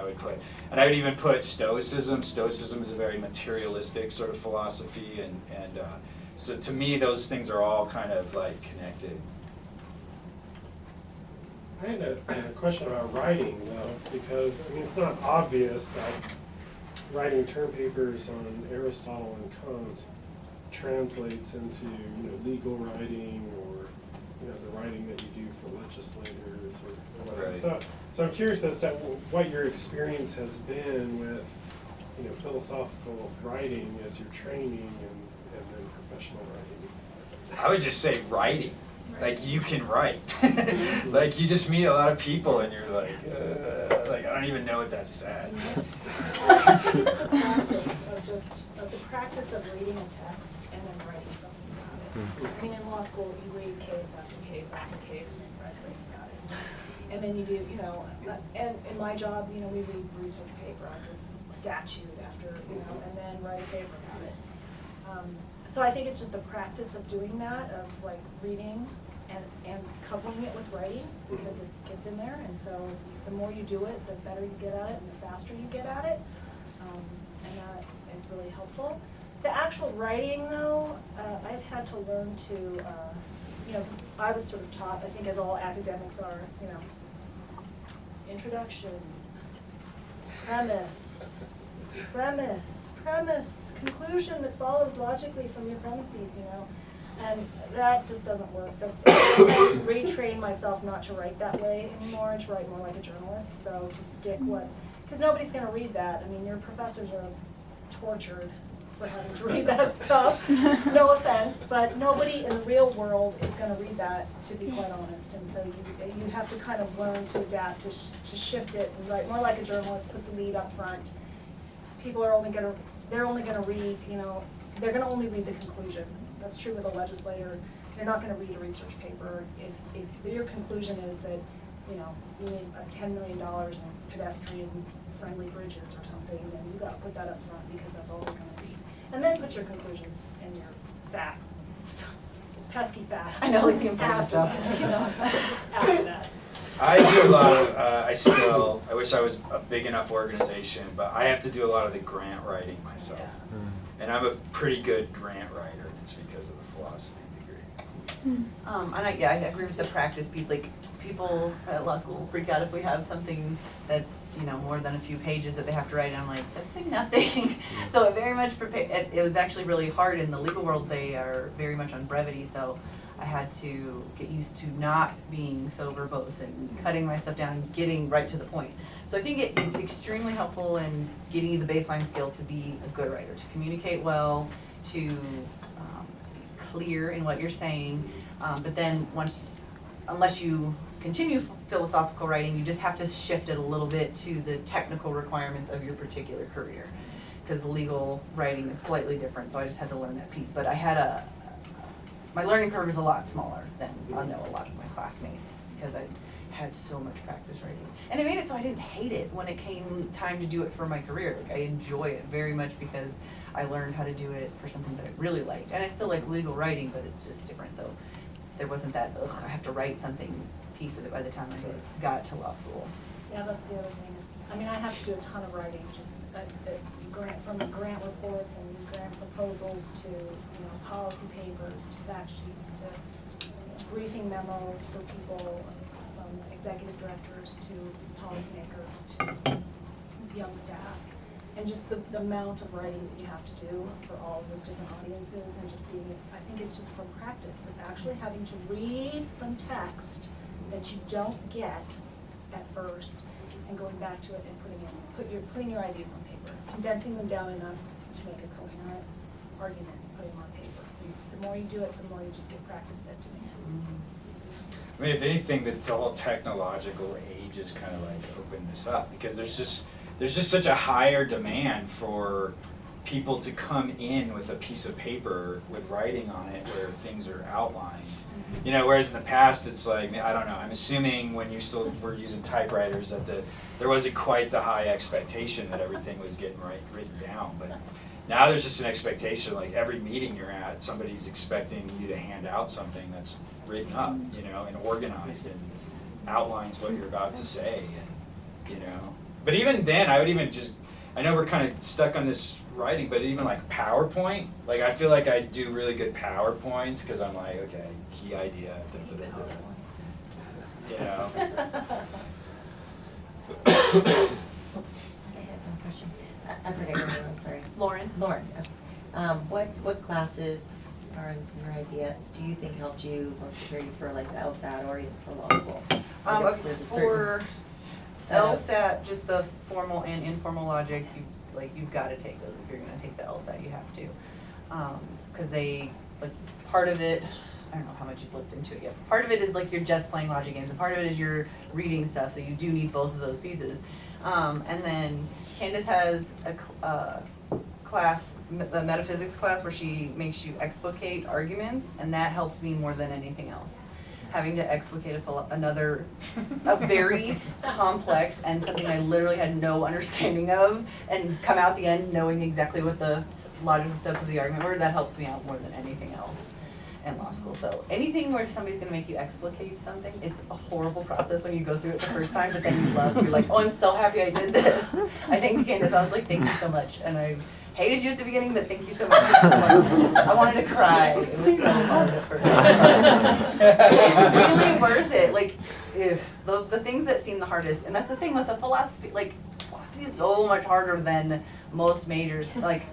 and I would even put stoicism. Stoicism is a very materialistic sort of philosophy, and so to me those things are all kind of like connected. I had a question about writing though, because I mean it's not obvious that writing term papers on Aristotle and Kant translates into legal writing or the writing that you do for legislators or whatever. Right. So I'm curious as to what your experience has been with philosophical writing as your training and then professional writing. I would just say writing. Like you can write. Like you just meet a lot of people and you're like I don't even know what that says. The practice of reading a text and then writing something about it. I mean, in law school, you read case after case after case and then graduate about it. And then you do, and in my job, we read research paper after statute after, and then write a paper about it. So I think it's just the practice of doing that, of like reading and coupling it with writing, because it gets in there, and so the more you do it, the better you get at it and the faster you get at it, and that is really helpful. The actual writing though, I've had to learn to, 'cause I was sort of taught, I think as all academics are, introduction, premise, conclusion that follows logically from your premises, and that just doesn't work. That's I retrain myself not to write that way anymore, and to write more like a journalist. So to stick because nobody's going to read that. I mean, your professors are tortured for having to read that stuff. No offense, but nobody in the real world is going to read that, to be quite honest. And so you have to kind of learn to adapt, to shift it and write more like a journalist. Put the lead up front. People are only going to read, they're going to only read the conclusion. That's true with a legislator. They're not going to read a research paper. If your conclusion is that, you need $10 million in pedestrian-friendly bridges or something, then you got to put that up front, because that's all they're going to read. And then put your conclusion and your facts. Just pesky facts. I know, like the important stuff. After that. I do a lot of, I wish I was a big enough organization, but I have to do a lot of the grant writing myself. Yeah. And I'm a pretty good grant writer. It's because of the philosophy degree. And I agree with the practice piece. Like, people at law school freak out if we have something that's, more than a few pages that they have to write, and I'm like, that's like nothing. So it very much it was actually really hard. In the legal world, they are very much on brevity, so I had to get used to not being so verbose and cutting my stuff down and getting right to the point. So I think it's extremely helpful in getting you the baseline skills to be a good writer, to communicate well, to be clear in what you're saying. But then unless you continue philosophical writing, you just have to shift it a little bit to the technical requirements of your particular career, because the legal writing is slightly different. So I just had to learn that piece. But I had my learning curve is a lot smaller than I know a lot of my classmates, because I had so much practice writing. And it made it so I didn't hate it when it came time to do it for my career. Like, I enjoy it very much because I learned how to do it for something that I really liked. And I still like legal writing, but it's just different. So there wasn't that, I have to write something piece of it by the time I got to law school. Yeah, that's the other thing is, I have to do a ton of writing, just from grant reports and grant proposals to, policy papers, to fact sheets, to briefing memos for people, from executive directors to policymakers to young staff. And just the amount of writing that you have to do for all of those different audiences, and just I think it's just from practice of actually having to read some text that you don't get at first, and going back to it and putting your ideas on paper, condensing them down enough to make it coherent, argument and putting them on paper. The more you do it, the more you just get practice at doing it. I mean, if anything, the whole technological age has kind of like opened this up, because there's just such a higher demand for people to come in with a piece of paper with writing on it where things are outlined. You know, whereas in the past it's like, I don't know, I'm assuming when you still were using typewriters that there wasn't quite the high expectation that everything was getting written down. But now there's just an expectation, like every meeting you're at, somebody's expecting you to hand out something that's written up, you know, and organized and outlines what you're about to say, and you know. But even then, I would even just, I know we're kind of stuck on this writing, but even like PowerPoint, like I feel like I do really good PowerPoints because I'm like, okay, key idea, you know. I have one question. I forget your name, I'm sorry. Lauren? Lauren. What classes are in your idea, do you think helped you or prepare you for like the LSAT or even for law school? Like if there's a For setup. LSAT, just the formal and informal logic, you've got to take those. If you're going to take the LSAT, you have to, because they, like, part of it, I don't know how much you've looked into it yet. Part of it is like you're just playing logic games, and part of it is you're reading stuff. So you do need both of those pieces. And then Candace has a class, the metaphysics class, where she makes you explicate arguments, and that helps me more than anything else. Having to explicate a very complex and something I literally had no understanding of, and come out the end knowing exactly what the logical steps of the argument were, that helps me out more than anything else in law school. So anything where somebody's gonna make you explicate something, it's a horrible process when you go through it the first time, but then you love, you're like, oh, I'm so happy I did this. I thanked Candace, I was like, thank you so much, and I hated you at the beginning, but thank you so much. I wanted to cry. It was so hard at first. It's really worth it. Like, if the things that seem the hardest, and that's the thing with the philosophy. Like, philosophy is so much harder than most majors. Like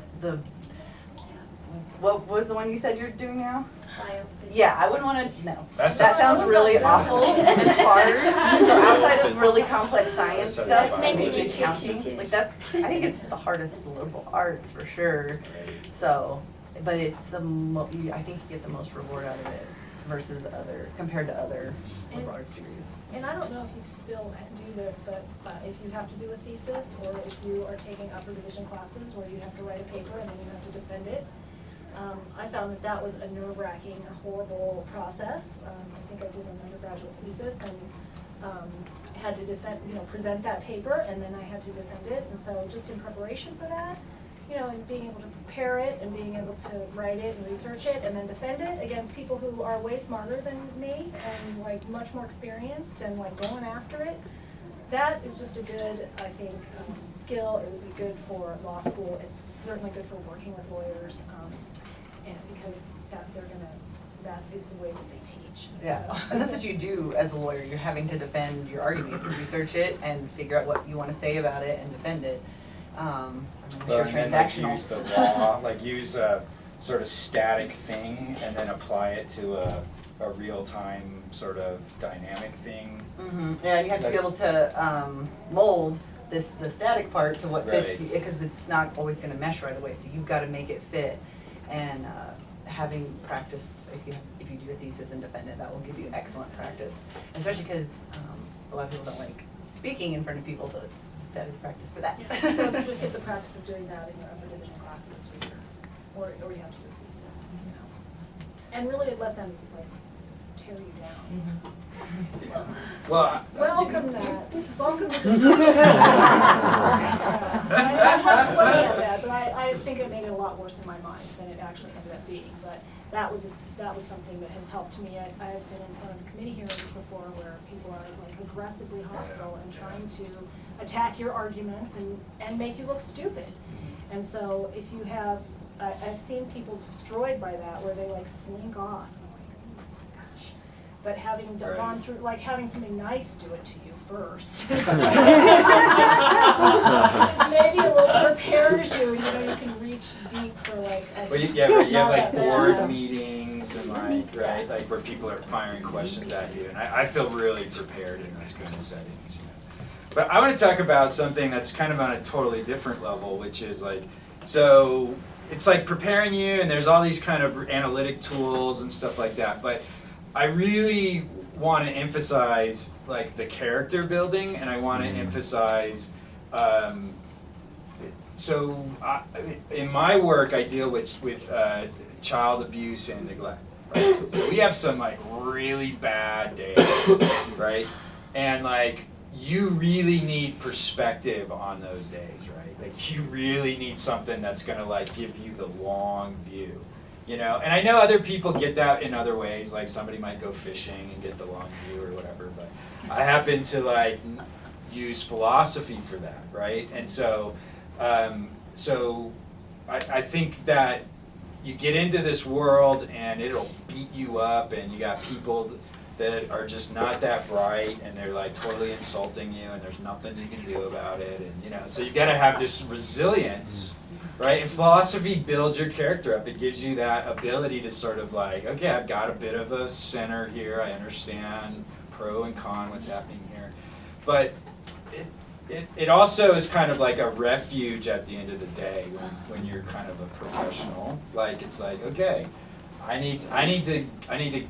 what was the one you said you're doing now? Biophysics. Yeah, I wouldn't want to. No, That's that sounds really awful and hard. So outside of really Physics. complex science That's stuff, maybe maybe we accounting, like I think it's the hardest liberal arts for sure. So, but it's I think you get the most reward out of it versus compared to other liberal arts degrees. And I don't know if you still do this, but if you have to do a thesis, or if you are taking upper division classes where you have to write a paper and then you have to defend it, I found that was a nerve-wracking, horrible process. I think I did an undergraduate thesis and had to present that paper, and then I had to defend it. And so just in preparation for that, and being able to prepare it and being able to write it and research it and then defend it against people who are way smarter than me and like much more experienced and like going after it, that is just a good, I think, skill. It would be good for law school. It's certainly good for working with lawyers, and because that is the way that they teach. Yeah, So. and that's what you do as a lawyer. You're having to defend your argument, research it, and figure out what you want to say about it and defend it. You're And then transactional. use the law, use a sort of static thing and then apply it to a real-time sort of dynamic thing. Mm-hmm. Yeah, and you have to be able to mold the static part to what fits, Right. because it's not always going to mesh right away. So you've got to make it fit. And having practiced, if you do your thesis and defend it, that will give you excellent practice. Especially because a lot of people don't like speaking in front of people, so it's better practice for that. So if you just get the practice of doing that in your upper division classes, or you have to do a thesis, and really let them like tear you down. Yeah. Well, Welcome that. Welcome to discussion. I'm not looking at that, but I think it made it a lot worse in my mind than it actually ended up being. But that was something that has helped me. I've been in front of committee hearings before where people are like aggressively hostile and trying to attack your arguments and make you look stupid. And so if you have, I've seen people destroyed by that, where they like slink off. But having gone through, like having somebody nice do it to you first, maybe a little prepares you. You can reach deep for like. Well, you have like board meetings and like where people are firing questions at you, and I feel really prepared in those kind of settings. But I want to talk about something that's kind of on a totally different level, which is like, so it's like preparing you, and there's all these kind of analytic tools and stuff like that. But I really want to emphasize like the character building, and I want to emphasize. So in my work, I deal with child abuse and neglect. Right? So we have some like really bad days, right? And like you really need perspective on those days, right? Like you really need something that's gonna like give you the long view, you know? And I know other people get that in other ways, like somebody might go fishing and get the long view or whatever, but I happen to like use philosophy for that, right? And so, I think that you get into this world and it'll beat you up, and you got people that are just not that bright, and they're like totally insulting you, and there's nothing you can do about it, and you know, so you've got to have this resilience, right? And philosophy builds your character up. It gives you that ability to sort of like, okay, I've got a bit of a center here, I understand pro and con, what's happening here, but it also is kind of like a refuge at the end of the day when you're kind of a professional. Like it's like, okay, I need to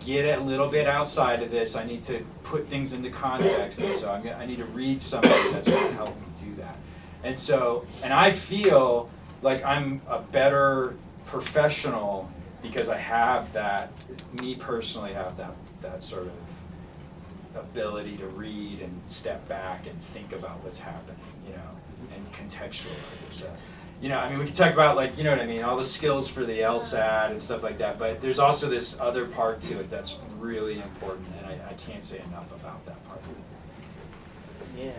get a little bit outside of this. I need to put things into context, and so I need to read somebody that's going to help me do that. And so, and I feel like I'm a better professional because I have that. Me personally have that sort of ability to read and step back and think about what's happening, you know, and contextualize it. So, you know, I mean, we can talk about like, you know what I mean, all the skills for the LSAT and stuff like that, but there's also this other part to it that's really important, and I can't say enough about that part of it. Yeah.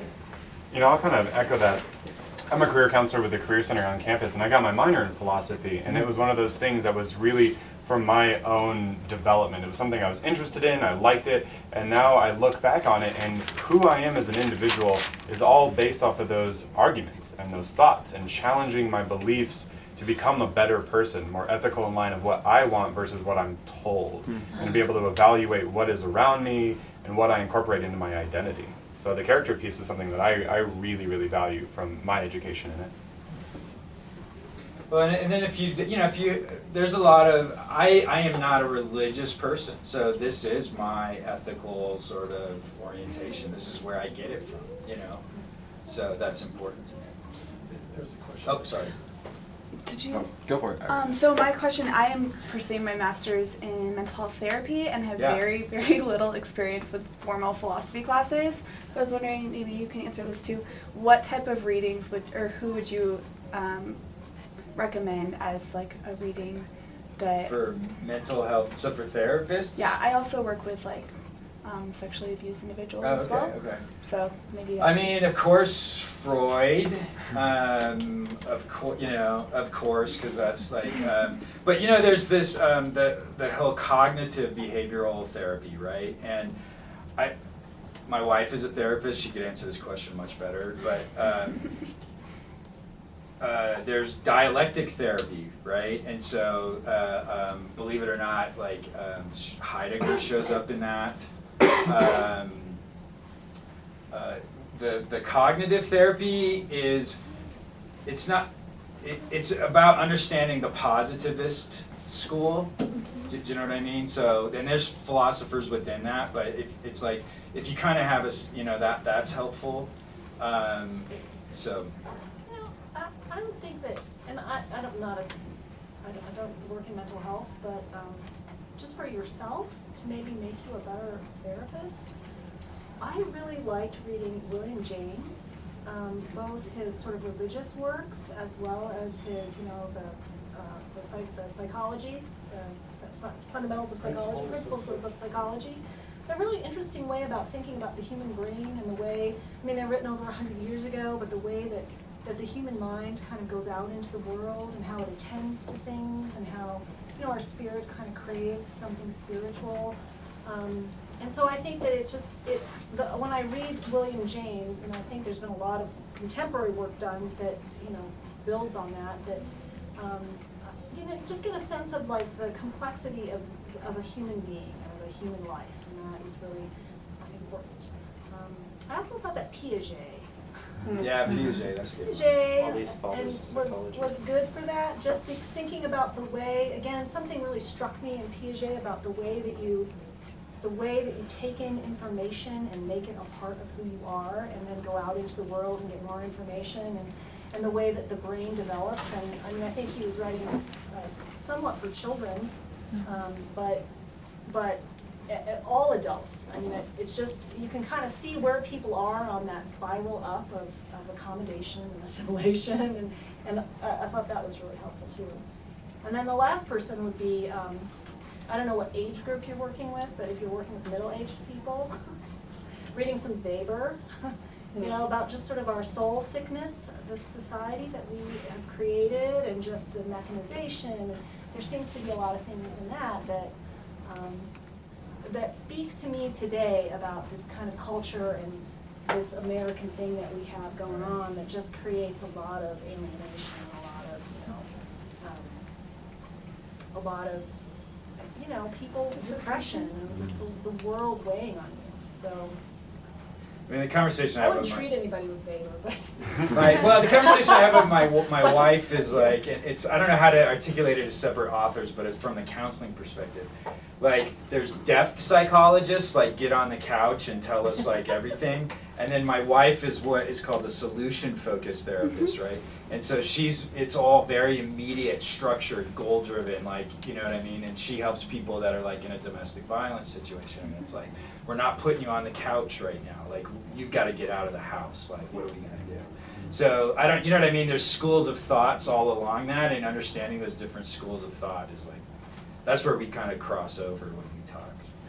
You know, I'll kind of echo that. I'm a career counselor with the Career Center on campus, and I got my minor in philosophy, and it was one of those things that was really from my own development. It was something I was interested in, I liked it, and now I look back on it, and who I am as an individual is all based off of those arguments and those thoughts, and challenging my beliefs to become a better person, more ethical in line of what I want versus what I'm told, and to be able to evaluate what is around me and what I incorporate into my identity. So the character piece is something that I really, really value from my education in it. Well, and then if you, there's a lot of, I am not a religious person, so this is my ethical sort of orientation. This is where I get it from, you know, so that's important to me. There's a question. Oh, sorry. Did you? Oh, go for it. So my question, I am pursuing my master's in mental health therapy and have Yeah. very, very little experience with formal philosophy classes. So I was wondering, maybe you can answer this too. What type of readings who would you recommend as like a reading that? For mental health, so for therapists? Yeah, I also work with like sexually abused individuals Oh, as well. okay. So maybe. I mean, of course, Freud. Of course, because that's like. But you know, there's this the whole cognitive behavioral therapy, right? And my wife is a therapist. She could answer this question much better, but. There's dialectic therapy, right? And so, believe it or not, like Heidegger shows up in that. The cognitive therapy is, it's about understanding the positivist school. Do you know what I mean? So, and there's philosophers within that, but it's like if you kind of have that's helpful. So. I would think that, and I don't work in mental health, but just for yourself, to maybe make you a better therapist, I really liked reading William James, both his sort of religious works as well as his, the psychology, the fundamentals of psychology, principles of psychology. A really interesting way about thinking about the human brain and the way, I mean, they're written over 100 years ago, but the way that the human mind kind of goes out into the world and how it attends to things and how, our spirit kind of craves something spiritual. And so I think that when I read William James, and I think there's been a lot of contemporary work done that, builds on that, just get a sense of like the complexity of a human being, of a human life, and that is really important. I also thought that Piaget Yeah, Piaget, that's good. All Piaget these fathers of psychology. was good for that, just thinking about the way, again, something really struck me in Piaget about the way that you take in information and make it a part of who you are, and then go out into the world and get more information, and the way that the brain develops. And I mean, I think he was writing somewhat for children, but all adults. I mean, it's just, you can kind of see where people are on that spiral up of accommodation and assimilation, and I thought that was really helpful too. And then the last person would be, I don't know what age group you're working with, but if you're working with middle-aged people, reading some Weber, you know, about just sort of our soul sickness, the society that we have created, and just the mechanization. And there seems to be a lot of things in that speak to me today about this kind of culture and this American thing that we have going on that just creates a lot of alienation, a lot of people depression, and the world weighing on you. So I mean, the conversation I I have wouldn't with treat anybody with Weber, but the conversation I have with my wife is like, it's, I don't know how to articulate it as separate authors, but it's from the counseling perspective. Like, there's depth psychologists, like get on the couch and tell us like everything, and then my wife is what is called a solution-focused therapist, right? And so it's all very immediate, structured, goal-driven, like, you know what I mean? And she helps people that are like in a domestic violence situation, and it's like, we're not putting you on the couch right now, like, you've got to get out of the house, like, what are we gonna do? So, you know what I mean? There's schools of thoughts all along that, and understanding those different schools of thought is like, that's where we kind of cross over when we talk.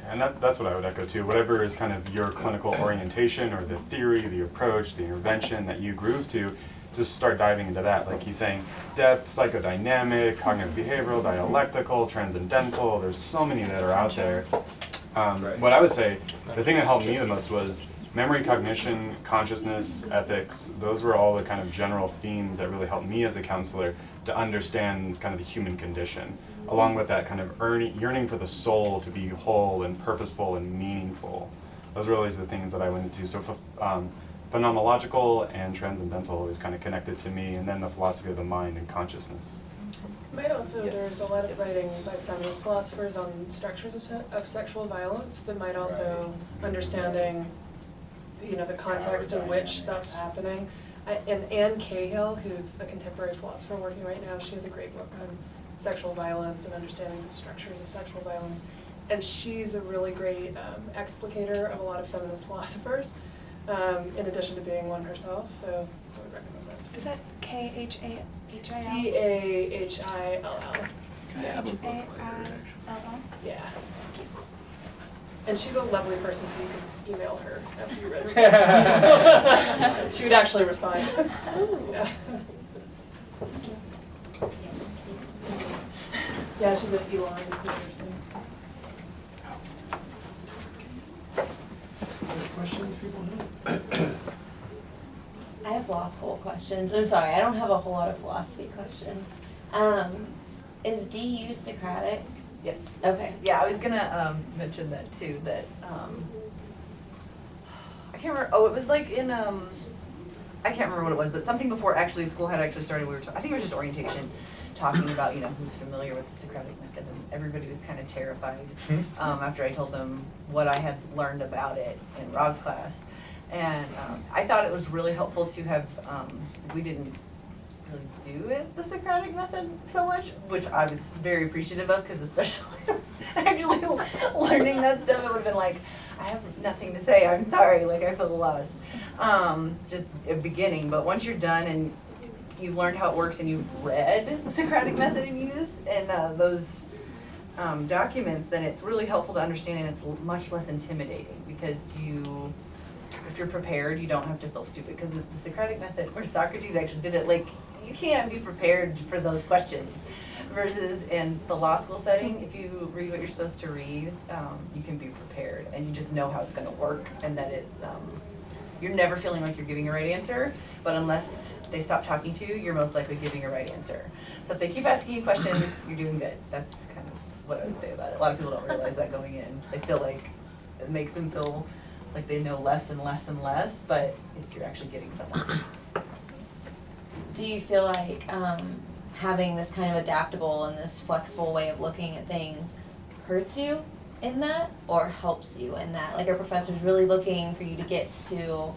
And that's what I would echo too. Whatever is kind of your clinical orientation or the theory, the approach, the intervention that you groove to, just start diving into that. Like he's saying, depth, psychodynamic, cognitive behavioral, dialectical, transcendental, there's so many that are out there. What I would say, the thing that helped me the most was memory, cognition, consciousness, ethics. Those were all the kind of general themes that really helped me as a counselor to understand kind of the human condition, along with that kind of yearning for the soul to be whole and purposeful and meaningful. Those were always the things that I went into. So phenomenological and transcendental is kind of connected to me, and then the philosophy of the mind and consciousness. Might also, there's a lot of writing by feminist philosophers on structures of sexual violence that might also understanding, the context in which that's happening. And Anne Cahill, who's a contemporary philosopher working right now, she has a great book on sexual violence and understandings of structures of sexual violence. And she's a really great explicator of a lot of feminist philosophers, in addition to being one herself, so I would recommend that. Is that Khahil? Cahill. Chahill? Yeah. And she's a lovely person, so you can email her after you read her book. She would actually respond. Yeah. Yeah, she's at Elon University. Other questions people have? I have law school questions. I'm sorry, I don't have a whole lot of philosophy questions. Is DU Socratic? Yes. Okay. Yeah, I was gonna mention that too, that I can't remember, it was like in, I can't remember what it was, but something before actually school had actually started, I think it was just orientation, talking about, who's familiar with the Socratic method, and everybody was kind of terrified after I told them what I had learned about it in Rob's class. And I thought it was really helpful to have, we didn't really do it the Socratic method so much, which I was very appreciative of, because especially actually learning that stuff, it would have been like, I have nothing to say, I'm sorry, like I feel lost. Just a beginning, but once you're done and you've learned how it works and you've read the Socratic method and use and those documents, then it's really helpful to understand, and it's much less intimidating, because if you're prepared, you don't have to feel stupid, because the Socratic method, where Socrates actually did it, like, you can't be prepared for those questions. Versus in the law school setting, if you read what you're supposed to read, you can be prepared, and you just know how it's going to work, and that it's, you're never feeling like you're giving a right answer, but unless they stop talking to you, you're most likely giving a right answer. So if they keep asking you questions, you're doing good. That's kind of what I would say about it. A lot of people don't realize that going in. They feel like it makes them feel like they know less and less and less, but you're actually getting somewhere. Do you feel like having this kind of adaptable and this flexible way of looking at things hurts you in that or helps you in that? Like, are professors really looking for you to get to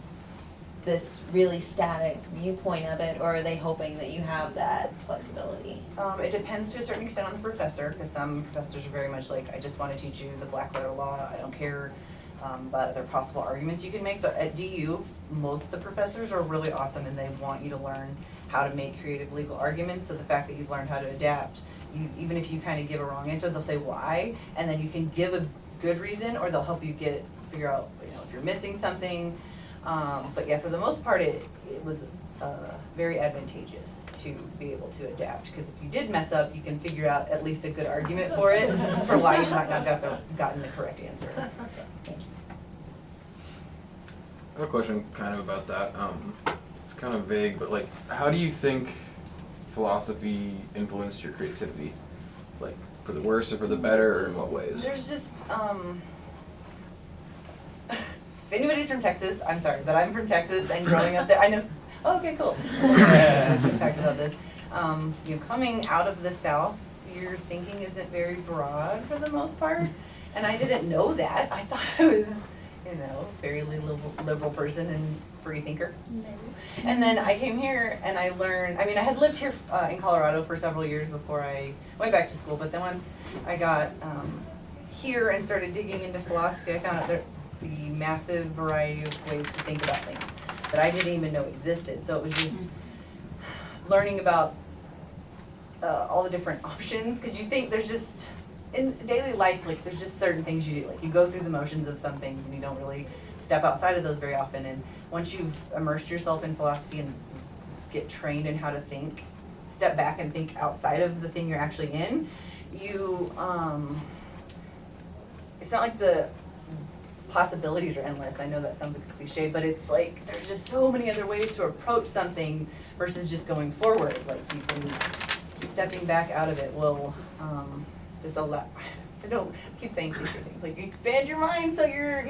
this really static viewpoint of it, or are they hoping that you have that flexibility? It depends to a certain extent on the professor, because some professors are very much like, I just want to teach you the black letter law, I don't care about other possible arguments you can make. But at DU, most of the professors are really awesome and they want you to learn how to make creative legal arguments. So the fact that you've learned how to adapt, even if you kind of give a wrong answer, they'll say why, and then you can give a good reason, or they'll help you figure out, if you're missing something. But yeah, for the most part, it was very advantageous to be able to adapt, because if you did mess up, you can figure out at least a good argument for it, for why you might not gotten the correct answer. I have a question kind of about that. It's kind of vague, but like, how do you think philosophy influenced your creativity? Like, for the worse or for the better, or in what ways? There's just, if anybody's from Texas, I'm sorry, but I'm from Texas, and growing up there, I know, oh, okay, cool. We've talked about this. Coming out of the South, your thinking isn't very broad for the most part, and I didn't know that. I thought I was, very liberal person and free thinker. No. And then I came here and I learned, I had lived here in Colorado for several years before I went back to school, but then once I got here and started digging into philosophy, I found out the massive variety of ways to think about things that I didn't even know existed. So it was just learning about all the different options, because you think there's just, in daily life, like, there's just certain things you do. Like, you go through the motions of some things and you don't really step outside of those very often. And once you've immersed yourself in philosophy and get trained in how to think, step back and think outside of the thing you're actually in, you, it's not like the possibilities are endless. I know that sounds like a cliche, but it's like there's just so many other ways to approach something versus just going forward. Like, you can, stepping back out of it will just allow, I don't keep saying cliche things, like expand your mind so you're,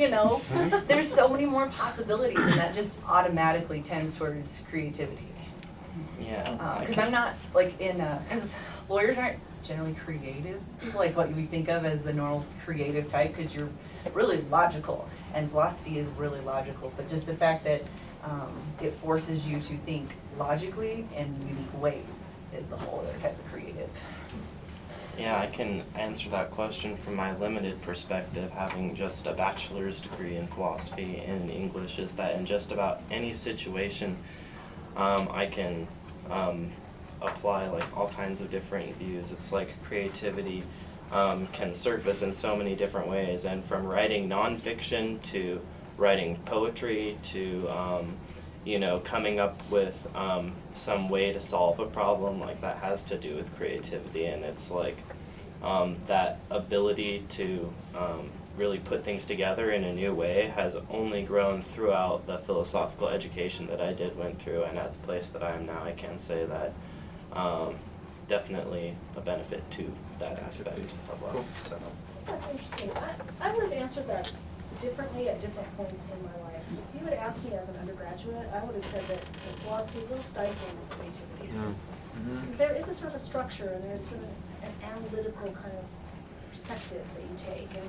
there's so many more possibilities, and that just automatically tends towards creativity. Yeah. Because I'm not like because lawyers aren't generally creative people, like what we think of as the normal creative type, because you're really logical, and philosophy is really logical, but just the fact that it forces you to think logically in unique ways is a whole other type of creative. Yeah, I can answer that question from my limited perspective, having just a bachelor's degree in philosophy and English, is that in just about any situation, I can apply like all kinds of different views. It's like creativity can surface in so many different ways, and from writing nonfiction to writing poetry to coming up with some way to solve a problem, like that has to do with creativity. And it's like that ability to really put things together in a new way has only grown throughout the philosophical education that I went through, and at the place that I am now, I can say that definitely a benefit to that aspect of life. So. That's interesting. I would have answered that differently at different points in my life. If you had asked me as an undergraduate, I would have said that philosophy is a little stifling of creativity. Because there is a sort of a structure, and there's sort of an analytical kind of perspective that you take. And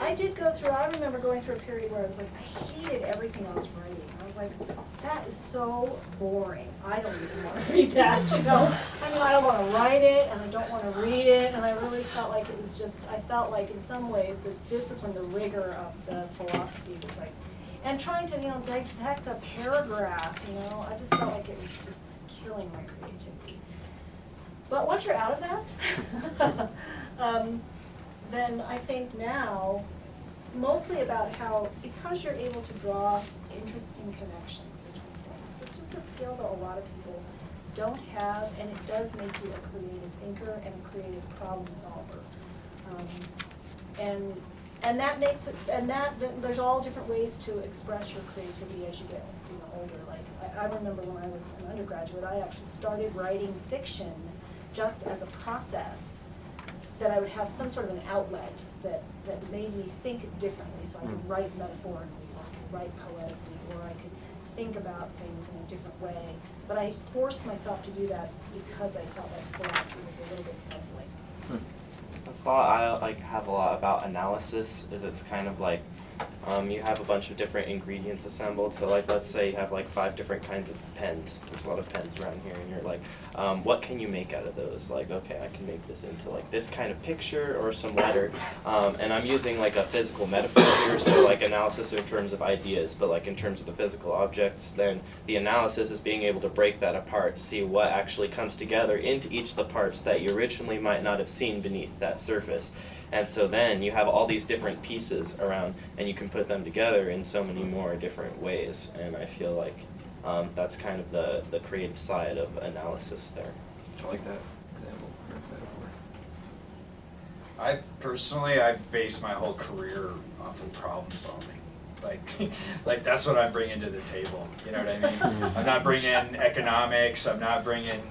I did go through, I remember going through a period where I was like, I hated everything I was writing. I was like, that is so boring. I don't even want to read that, I don't want to write it, and I don't want to read it, and I really felt like it was just, I felt like in some ways the discipline, the rigor of the philosophy was like, and trying to, dissect a paragraph, I just felt like it was just killing my creativity. But once you're out of that, then I think now, mostly about how, because you're able to draw interesting connections between things, it's just a skill that a lot of people don't have, and it does make you a creative thinker and a creative problem solver. And that makes it, and there's all different ways to express your creativity as you get older. Like, I remember when I was an undergraduate, I actually started writing fiction just as a process, that I would have some sort of an outlet that made me think differently, so I could write metaphorically or write poetically, or I could think about things in a different way. But I forced myself to do that because I felt like philosophy was a little bit stifling. The thought I like have a lot about analysis is it's kind of like you have a bunch of different ingredients assembled. So like let's say you have like 5 different kinds of pens. There's a lot of pens around here, and you're like, what can you make out of those? Like, okay, I can make this into like this kind of picture or some letter. And I'm using like a physical metaphor here, so like analysis in terms of ideas, but like in terms of the physical objects, then the analysis is being able to break that apart, see what actually comes together into each of the parts that you originally might not have seen beneath that surface. And so then you have all these different pieces around, and you can put them together in so many more different ways. And I feel like that's kind of the creative side of analysis there. I like that example. I've based my whole career off of problem solving. Like that's what I'm bringing to the table. You know what I mean? I'm not bringing economics. I'm not bringing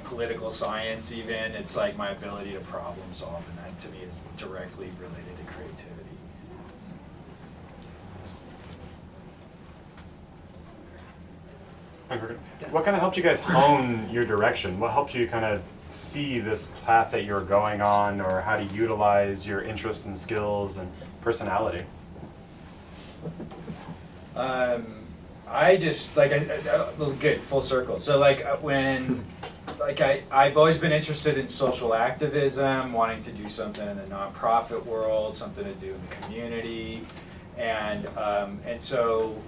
political science even. It's like my ability to problem solve, and that to me is directly related to creativity. What kind of helped you guys hone your direction? What helped you kind of see this path that you're going on, or how to utilize your interests and skills and personality? I just good full circle. So I've always been interested in social activism, wanting to do something in the nonprofit world, something to do in the community, and so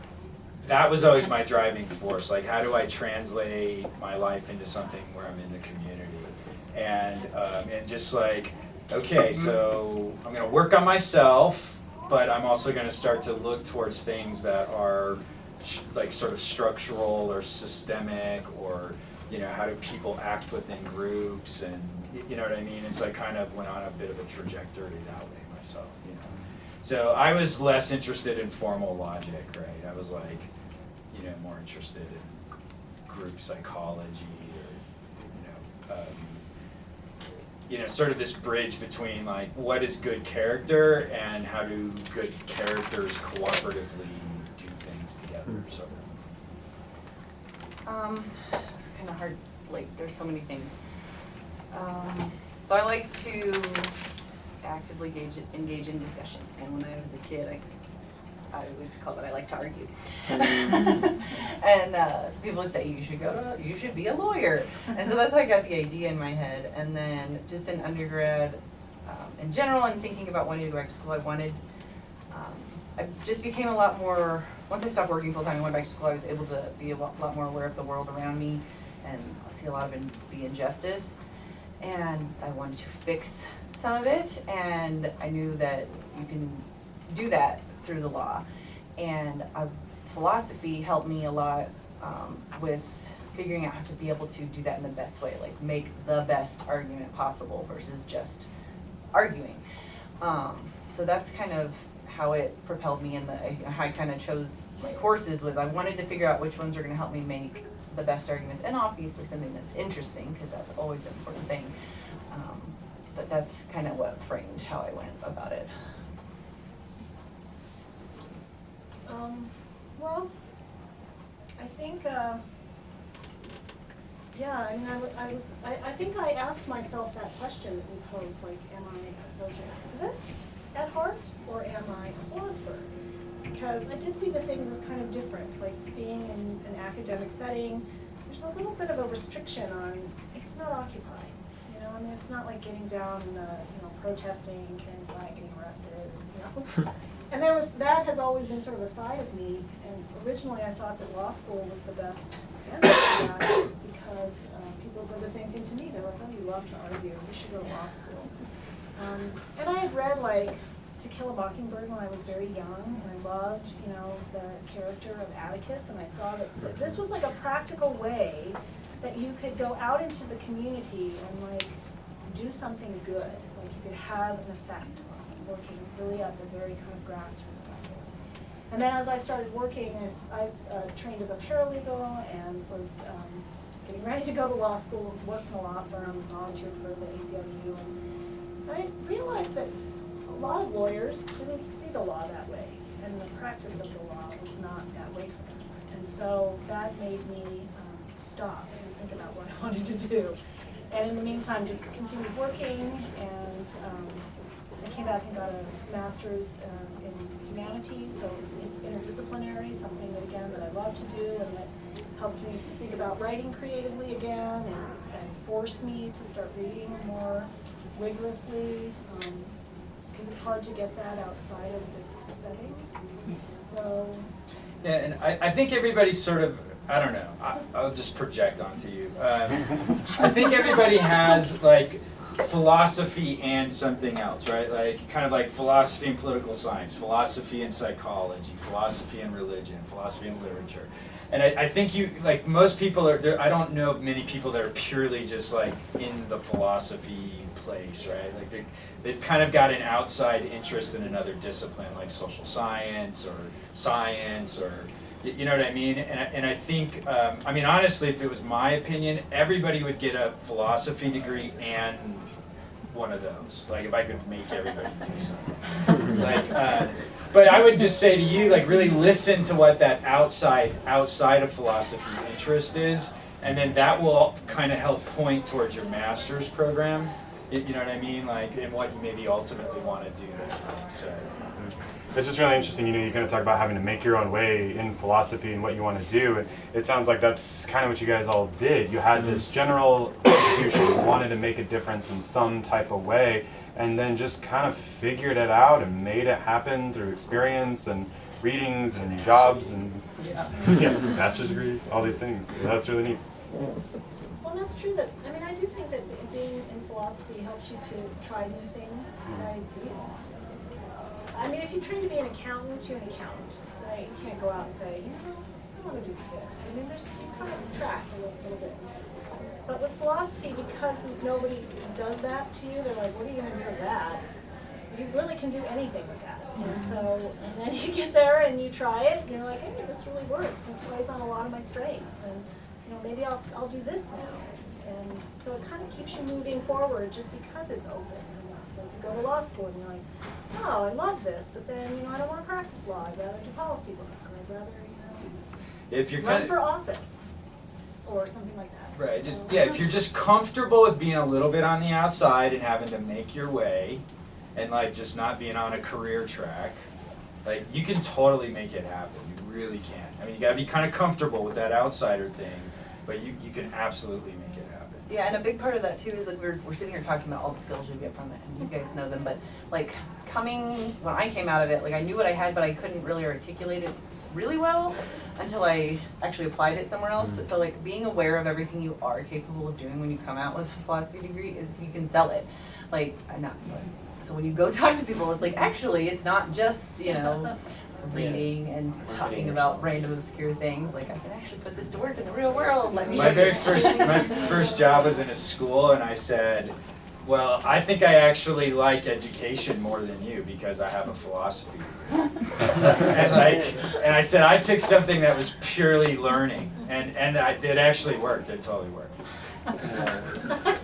that was always my driving force. Like, how do I translate my life into something where I'm in the community, and just like, okay, so I'm gonna work on myself, but I'm also gonna start to look towards things that are like sort of structural or systemic, or how do people act within groups, and you know what I mean? And so I kind of went on a bit of a trajectory that way myself, So I was less interested in formal logic, right? I was like, more interested in group psychology, or sort of this bridge between like what is good character and how do good characters cooperatively do things together. So. It's kind of hard, like there's so many things. So I like to actively engage in discussion, and when I was a kid, I would call it I like to argue. And so people would say you should be a lawyer, and so that's how I got the idea in my head. And then just in undergrad, in general, and thinking about wanting to go back to school, I just became a lot more. Once I stopped working full time and went back to school, I was able to be a lot more aware of the world around me and see a lot of the injustice. And I wanted to fix some of it, and I knew that you can do that through the law. And philosophy helped me a lot with figuring out how to be able to do that in the best way, like make the best argument possible versus just arguing. So that's kind of how it propelled me in how I kind of chose my courses. Was I wanted to figure out which ones are going to help me make the best arguments, and obviously something that's interesting, because that's always an important thing. But that's kind of what framed how I went about it. Well, I think, I think I asked myself that question that we posed, like, am I a social activist at heart, or am I a philosopher? Because I did see the things as kind of different, like being in an academic setting, there's a little bit of a restriction on, it's not occupied, it's not like getting down and, protesting, carrying flag, getting arrested, And that has always been sort of a side of me, and originally I thought that law school was the best answer to that, because people said the same thing to me. They're like, oh, you love to argue, you should go to law school. And I had read, like, To Kill a Mockingbird when I was very young, and I loved, the character of Atticus, and I saw that this was like a practical way that you could go out into the community and, like, do something good. Like, you could have an effect on working really at the very kind of grassroots level. And then as I started working, I trained as a paralegal and was getting ready to go to law school, worked in a law firm, volunteered for the ACLU, and I realized that a lot of lawyers didn't see the law that way. and the practice of the law was not that way for them. And so that made me stop and think about what I wanted to do. And in the meantime, just continued working, and I came back and got a master's in humanities, so it's interdisciplinary, something that, again, that I love to do, and that helped me to think about writing creatively again, and forced me to start reading more rigorously, because it's hard to get that outside of this setting. So. Yeah, and I think everybody's sort of, I don't know, I'll just project onto you. I think everybody has like philosophy and something else, right? Like kind of like philosophy and political science, philosophy and psychology, philosophy and religion, philosophy and literature. And I think you, like most people are there, I don't know of many people that are purely just like in the philosophy place, right? Like they've kind of got an outside interest in another discipline like social science or science, or you know what I mean? And I think, I mean honestly, if it was my opinion, everybody would get a philosophy degree and one of those. Like if I could make everybody do something. Like, but I would just say to you, like really listen to what that outside of philosophy interest is, and then that will kind of help point towards your master's program. You know what I mean? Like, and what you maybe ultimately want to do there, right? So. It's just really interesting, you know, you kind of talk about having to make your own way in philosophy and what you want to do, and it sounds like that's kind of what you guys all did. You had this general institution, you wanted to make a difference in some type of way, and then just kind of figured it out and made it happen through experience and readings and jobs and master's degrees, all these things. That's really neat. Well, that's true. That I mean, I do think that being in philosophy helps you to try new things. I mean, if you train to be an accountant, you're an accountant, right? You can't go out and say, you know, I want to do this. I mean, there's you kind of track a little bit. But with philosophy, because nobody does that to you, they're like, what are you going to do with that? You really can do anything with that. And so, and then you get there and you try it, and you're like, hey, this really works. And it plays on a lot of my strengths. And, you know, maybe I'll do this now. And so it kind of keeps you moving forward just because it's open. Like you go to law school and you're like, oh, I love this, but then, you know, I don't want to practice law. I'd rather do policy work, or I'd rather, If you're run for office, or something like that. Right, just, yeah, if you're just comfortable with being a little bit on the outside and having to make your way, and like just not being on a career track, like you can totally make it happen. You really can. I mean, you gotta be kind of comfortable with that outsider thing, but you can absolutely make it happen. Yeah, and a big part of that too is like we're sitting here talking about all the skills you get from it, and you guys know them, but like when I came out of it, like I knew what I had, but I couldn't really articulate it really well until I actually applied it somewhere else. But so like being aware of everything you are capable of doing when you come out with a philosophy degree is you can sell it. Like so when you go talk to people, it's like actually it's not just, you know, reading and talking about random obscure things. Like I can actually put this to work in the real world. Let me My first job was in a school, and I said, well, I think I actually like education more than you because I have a philosophy degree. and I said I took something that was purely learning, and it actually worked. It totally worked.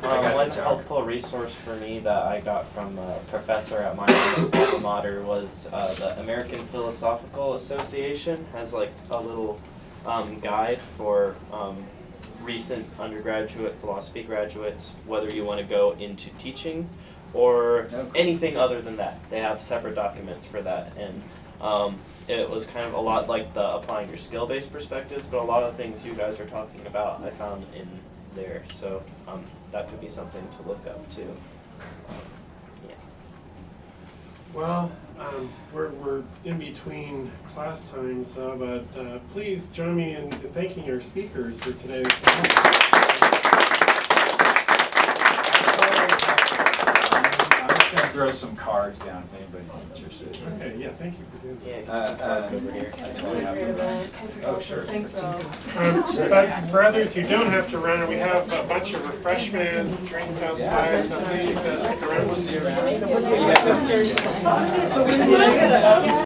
One helpful resource for me that I got from a professor at my alma mater was the American Philosophical Association has like a little guide for recent undergraduate philosophy graduates, whether you want to go into teaching or anything other than that. They have separate documents for that, and it was kind of a lot like the applying your skill-based perspectives, but a lot of things you guys are talking about I found in there, so that could be something to look up too. Yeah. Well, we're in between class times, but please join me in thanking our speakers for today's class. I'm just going to throw some cards down if anybody's interested. Okay, yeah, thank you for doing that. Cards over here. That's all I have to run. Oh, sure. Thanks, Rob. But for others who don't have to run, we have a bunch of refreshments, drinks outside, so please stick around. We'll see you around.